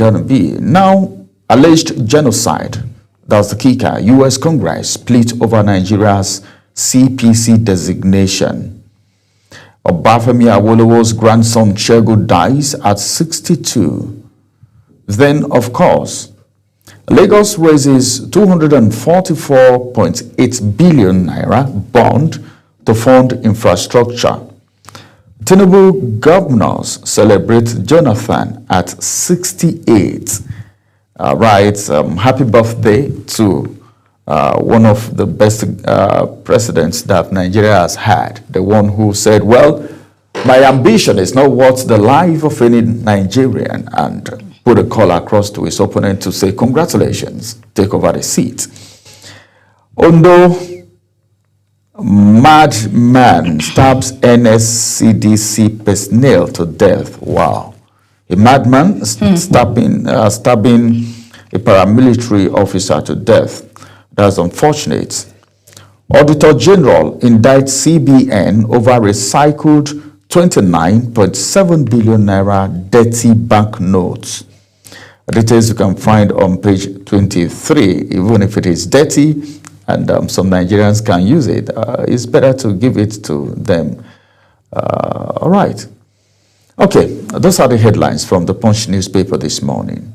Now, alleged genocide. That's the kicker. U.S. Congress split over Nigeria's CPC designation. Obafemi Awolowo's grandson Chego dies at 62. Then, of course, Lagos raises 244.8 billion naira bond to fund infrastructure. Tinubu governors celebrate Jonathan at 68. Happy birthday to one of the best presidents that Nigeria has had. The one who said, well, my ambition is not what the life of any Nigerian, and put a call across to his opponent to say, congratulations, take over the seat. Ondo madman stabs NSCDC personnel to death. Wow. A madman stabbing a paramilitary officer to death. That's unfortunate. Auditor General indicts CBN over recycled 29.7 billion naira dirty banknotes. Details you can find on page 23. Even if it is dirty and some Nigerians can use it, it's better to give it to them. All right. Okay, those are the headlines from the Punch newspaper this morning.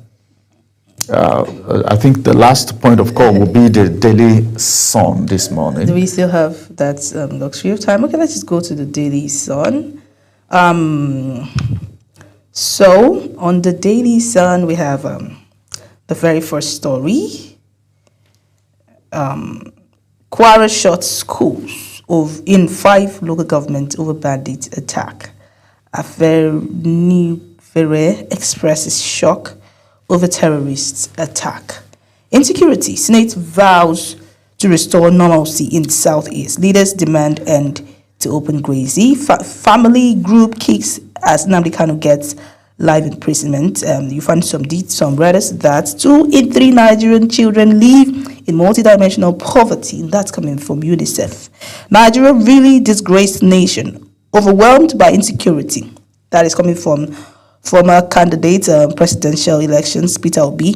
I think the last point of call will be the Daily Sun this morning. Do we still have that luxury of time? Okay, let's just go to the Daily Sun. So, on the Daily Sun, we have the very first story. Kwara shot schools in 5 local governments over bandit attack. Afenifere expresses shock over terrorist attack. Insecurity. Senate vows to restore normalcy in the Southeast. Leaders demand end to open Gracie. Family group kicks as Nnamdi Kanu gets life imprisonment. You find some readers that 2 in 3 Nigerian children live in multidimensional poverty, and that's coming from UNICEF. Nigeria really disgraced nation, overwhelmed by insecurity. That is coming from former candidate presidential elections, Peter Obi.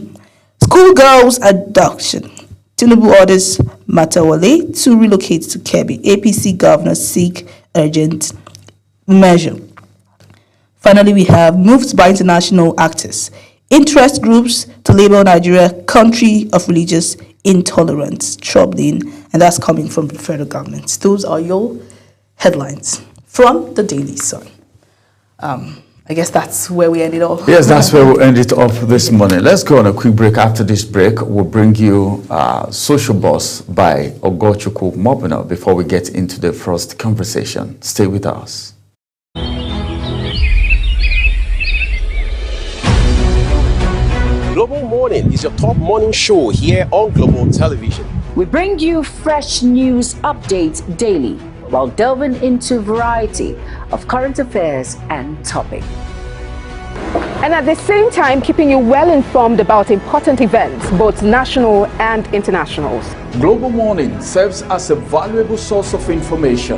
Schoolgirls abduction. Tinubu orders Matawale to relocate to Kebbi. APC governors seek urgent measure. Finally, we have moves by international actors. Interest groups to label Nigeria country of religious intolerance. Troubling, and that's coming from the federal government. Those are your headlines from the Daily Sun. I guess that's where we ended off. Yes, that's where we'll end it off this morning. Let's go on a quick break. After this break, we'll bring you Social Boss by Ogochukwu Mobina before we get into the first conversation. Stay with us. Global Morning is your top morning show here on Global Television. We bring you fresh news updates daily while delving into a variety of current affairs and topics. And at the same time, keeping you well informed about important events, both national and internationals. Global Morning serves as a valuable source of information,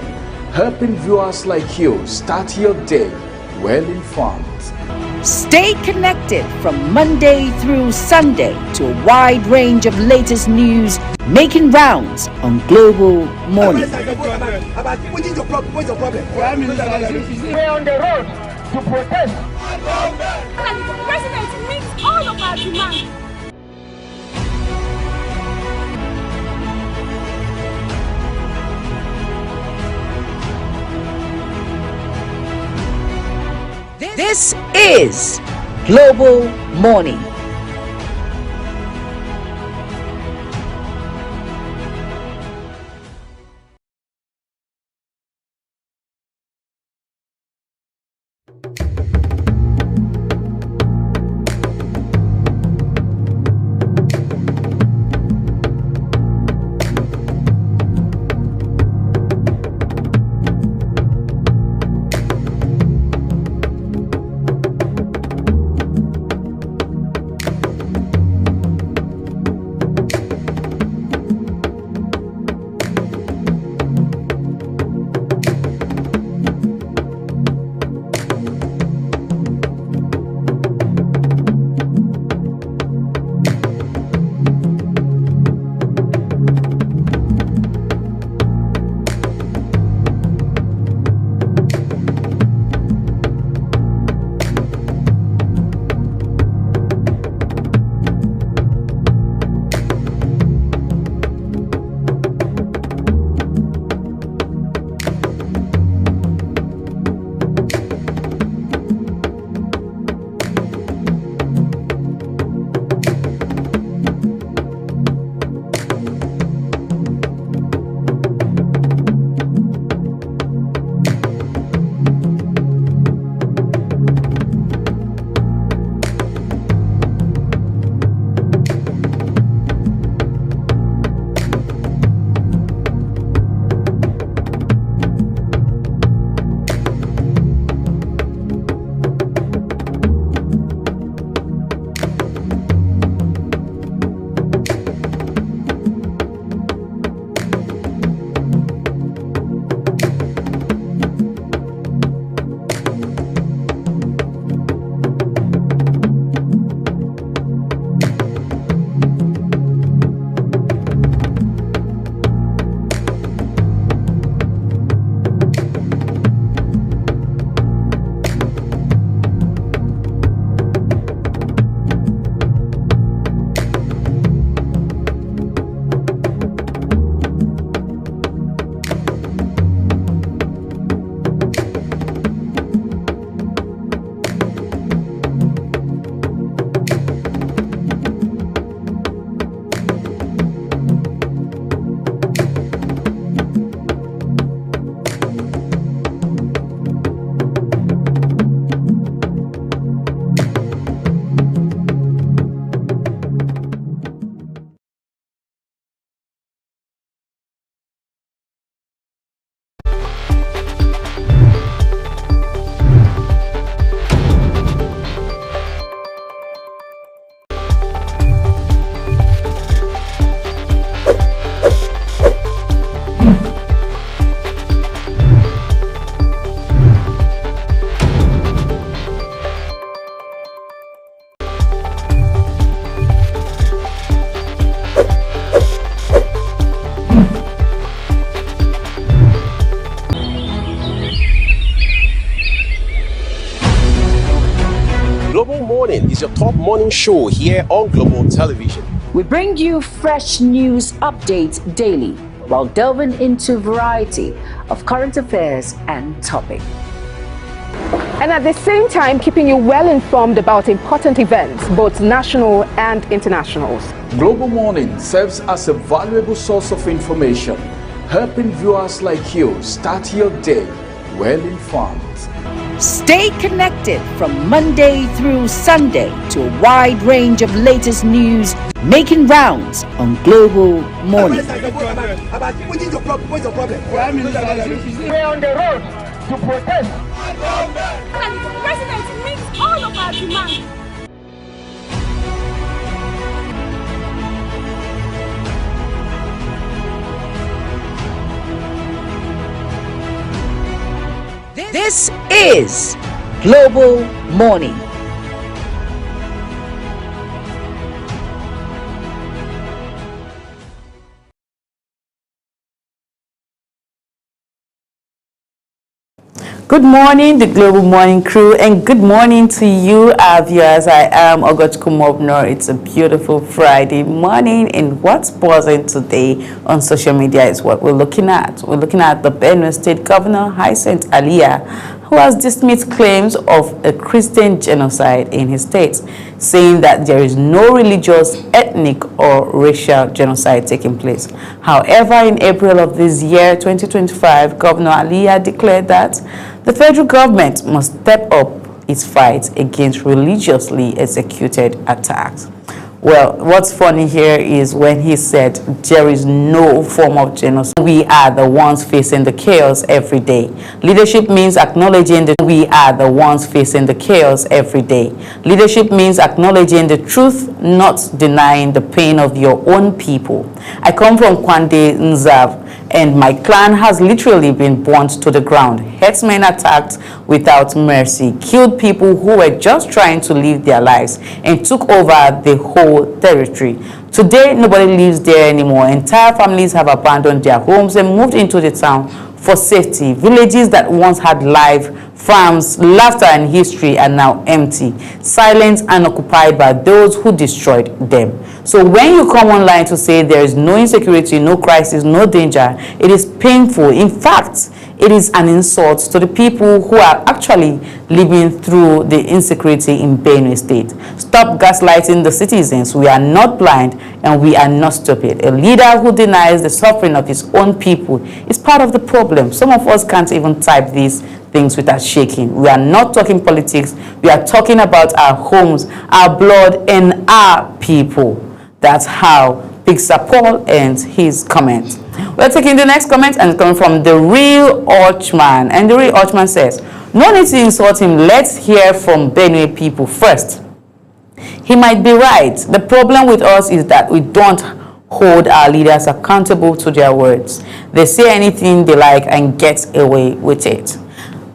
helping viewers like you start your day well informed. Stay connected from Monday through Sunday to a wide range of latest news making rounds on Global Morning. We're on the road to protest. And the president meets all of our demands. This is Global Morning. is your top morning show here on Global Television. We bring you fresh news updates daily while delving into a variety of current affairs and topics. And at the same time, keeping you well informed about important events, both national and international. Global Morning serves as a valuable source of information, helping viewers like you start your day well informed. Stay connected from Monday through Sunday to a wide range of latest news making rounds on Global Morning. We're on the road to protest. And the president meets all of our demands. This is Global Morning. Good morning, the Global Morning crew, and good morning to you, our viewers. I am Ogochukwu Mobnor. It's a beautiful Friday morning, and what's buzzing today on social media is what we're looking at. We're looking at the Benue State Governor, Hyacinth Alia, who has dismissed claims of a Christian genocide in his state, saying that there is no religious, ethnic, or racial genocide taking place. However, in April of this year, 2025, Governor Alia declared that the federal government must step up its fight against religiously executed attacks. Well, what's funny here is when he said there is no form of genocide. We are the ones facing the chaos every day. Leadership means acknowledging that we are the ones facing the chaos every day. Leadership means acknowledging the truth, not denying the pain of your own people. I come from Kwande Nzav, and my clan has literally been burnt to the ground. Herdsmen attacked without mercy, killed people who were just trying to live their lives, and took over the whole territory. Today, nobody lives there anymore. Entire families have abandoned their homes and moved into the town for safety. Villages that once had life, farms, laughter, and history are now empty, silent, and occupied by those who destroyed them. So when you come online to say there is no insecurity, no crisis, no danger, it is painful. In fact, it is an insult to the people who are actually living through the insecurity in Benue State. Stop gaslighting the citizens. We are not blind and we are not stupid. A leader who denies the suffering of his own people is part of the problem. Some of us can't even type these things without shaking. We are not talking politics. We are talking about our homes, our blood, and our people. That's how Pixar Paul ends his comment. We're taking the next comment, and it's coming from the Real Archman. And the Real Archman says, no need to insult him. Let's hear from Benue people first. He might be right. The problem with us is that we don't hold our leaders accountable to their words. They say anything they like and get away with it.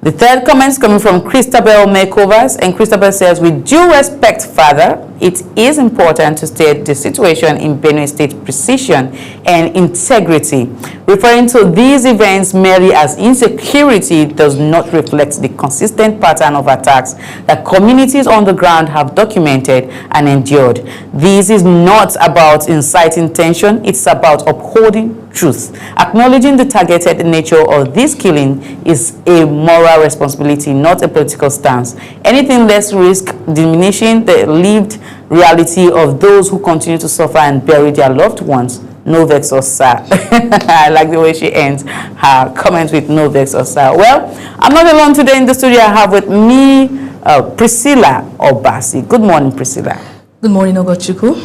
The third comment is coming from Christabel Makeovers, and Christabel says, with due respect, Father, it is important to state the situation in Benue State precision and integrity. Referring to these events merely as insecurity does not reflect the consistent pattern of attacks that communities on the ground have documented and endured. This is not about inciting tension, it's about upholding truth. Acknowledging the targeted nature of this killing is a moral responsibility, not a political stance. Anything less risk diminishing the lived reality of those who continue to suffer and bury their loved ones. No vex or sir. I like the way she ends her comment with no vex or sir. Well, I'm not alone today in the studio. I have with me Priscilla Obasi. Good morning, Priscilla. Good morning, Ogochukwu.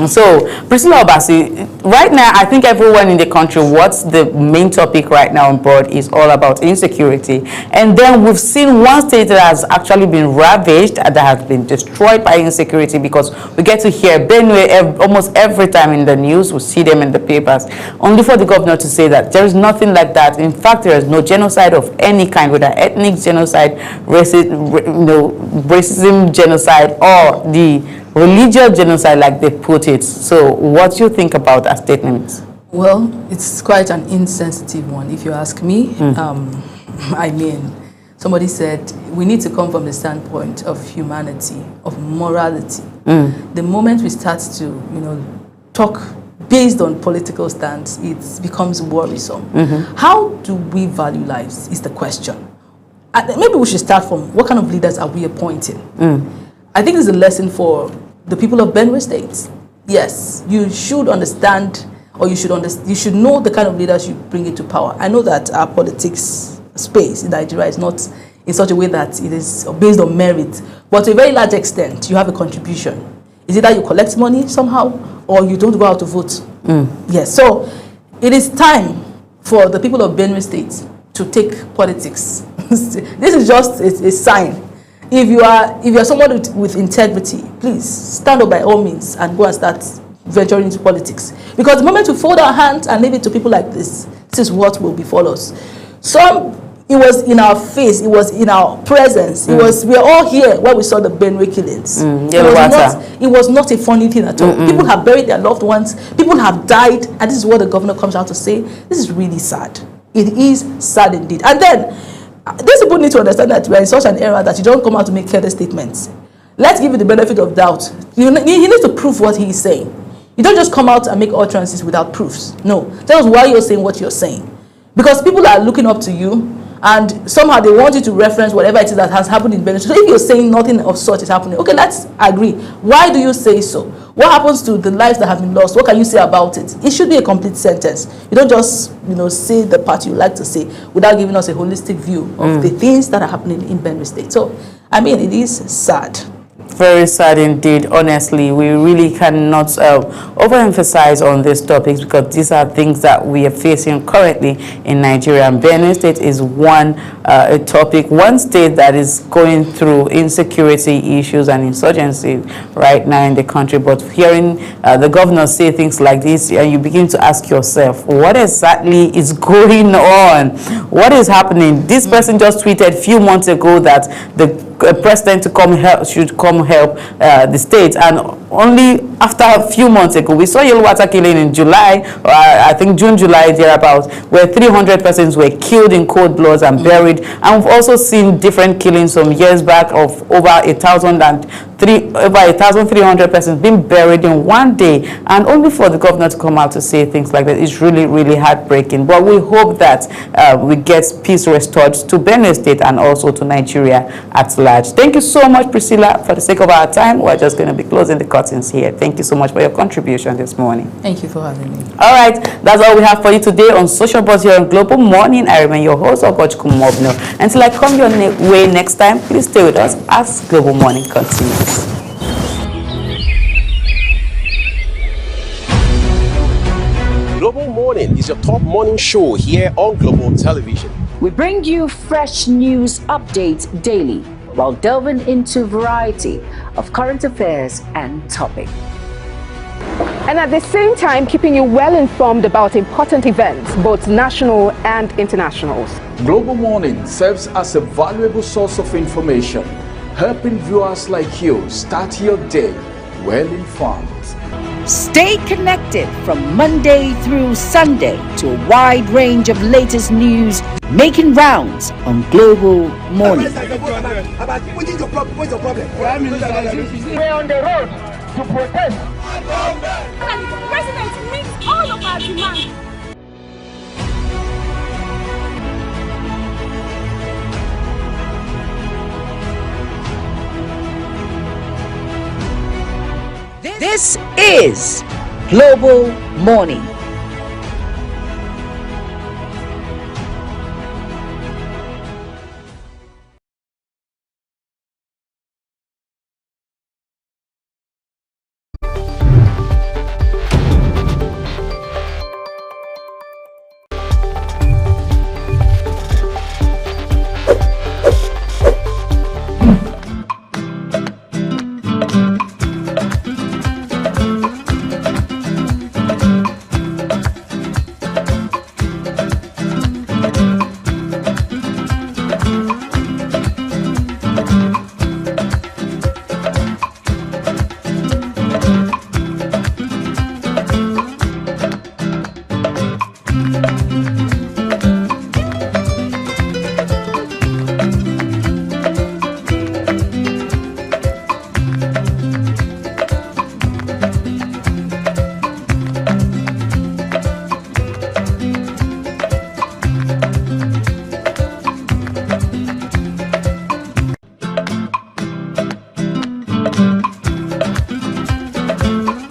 So, Priscilla Obasi, right now, I think everyone in the country, what's the main topic right now on board is all about insecurity. And then we've seen one state that has actually been ravaged, that has been destroyed by insecurity, because we get to hear Benue almost every time in the news. We see them in the papers, only for the governor to say that there is nothing like that. In fact, there is no genocide of any kind, whether ethnic genocide, racism genocide, or the religious genocide, like they put it. So what do you think about that statement? Well, it's quite an insensitive one, if you ask me. I mean, somebody said, we need to come from the standpoint of humanity, of morality. The moment we start to, talk based on political stance, it becomes worrisome. How do we value lives is the question. Maybe we should start from what kind of leaders are we appointing? I think it's a lesson for the people of Benue State. Yes, you should understand, or you should know the kind of leaders you bring into power. I know that our politics space in Nigeria is not in such a way that it is based on merit, but to a very large extent, you have a contribution. Is it that you collect money somehow, or you don't go out to vote? Yes, so it is time for the people of Benue State to take politics. This is just a sign. If you are someone with integrity, please stand up by all means and go and start venturing into politics. Because the moment we fold our hands and leave it to people like this is what will befall us. It was in our face, it was in our presence. We were all here when we saw the Benue killings. It was not a funny thing at all. People have buried their loved ones, people have died, and this is what the governor comes out to say. This is really sad. It is sad indeed. And then these people need to understand that we are in such an era that you don't come out to make careless statements. Let's give you the benefit of doubt. He needs to prove what he is saying. You don't just come out and make utterances without proofs. No. Tell us why you're saying what you're saying. Because people are looking up to you, and somehow they want you to reference whatever it is that has happened in Benue. So if you're saying nothing of such is happening, okay, let's agree. Why do you say so? What happens to the lives that have been lost? What can you say about it? It should be a complete sentence. You don't just, say the part you like to say without giving us a holistic view of the things that are happening in Benue State. So, it is sad. Very sad indeed. Honestly, we really cannot overemphasize on these topics, because these are things that we are facing currently in Nigeria. And Benue State is one state that is going through insecurity issues and insurgency right now in the country. But hearing the governor say things like this, you begin to ask yourself, what exactly is going on? What is happening? This person just tweeted a few months ago that the president should come help the state, and only after a few months ago we saw Yelwata killing in July, or I think June, July, thereabouts, where 300 persons were killed in cold blood and buried. And we've also seen different killings some years back of over 1,300 persons being buried in one day, and only for the governor to come out to say things like that is really, really heartbreaking. But we hope that we get peace restored to Benue State and also to Nigeria at large. Thank you so much, Priscilla. For the sake of our time, we're just going to be closing the curtains here. Thank you so much for your contribution this morning. Thank you for having me. All right, that's all we have for you today on Social Buzz here on Global Morning. I remain your host, Ogochukwu Mobno. Until I come your way next time, please stay with us as Global Morning continues. Global Morning is your top morning show here on Global Television. We bring you fresh news updates daily while delving into a variety of current affairs and topics. And at the same time, keeping you well informed about important events, both national and international. Global Morning serves as a valuable source of information, helping viewers like you start your day well informed. Stay connected from Monday through Sunday to a wide range of latest news making rounds on Global Morning. We're on the road to protest. And the president meets all of our demands. This is Global Morning. you.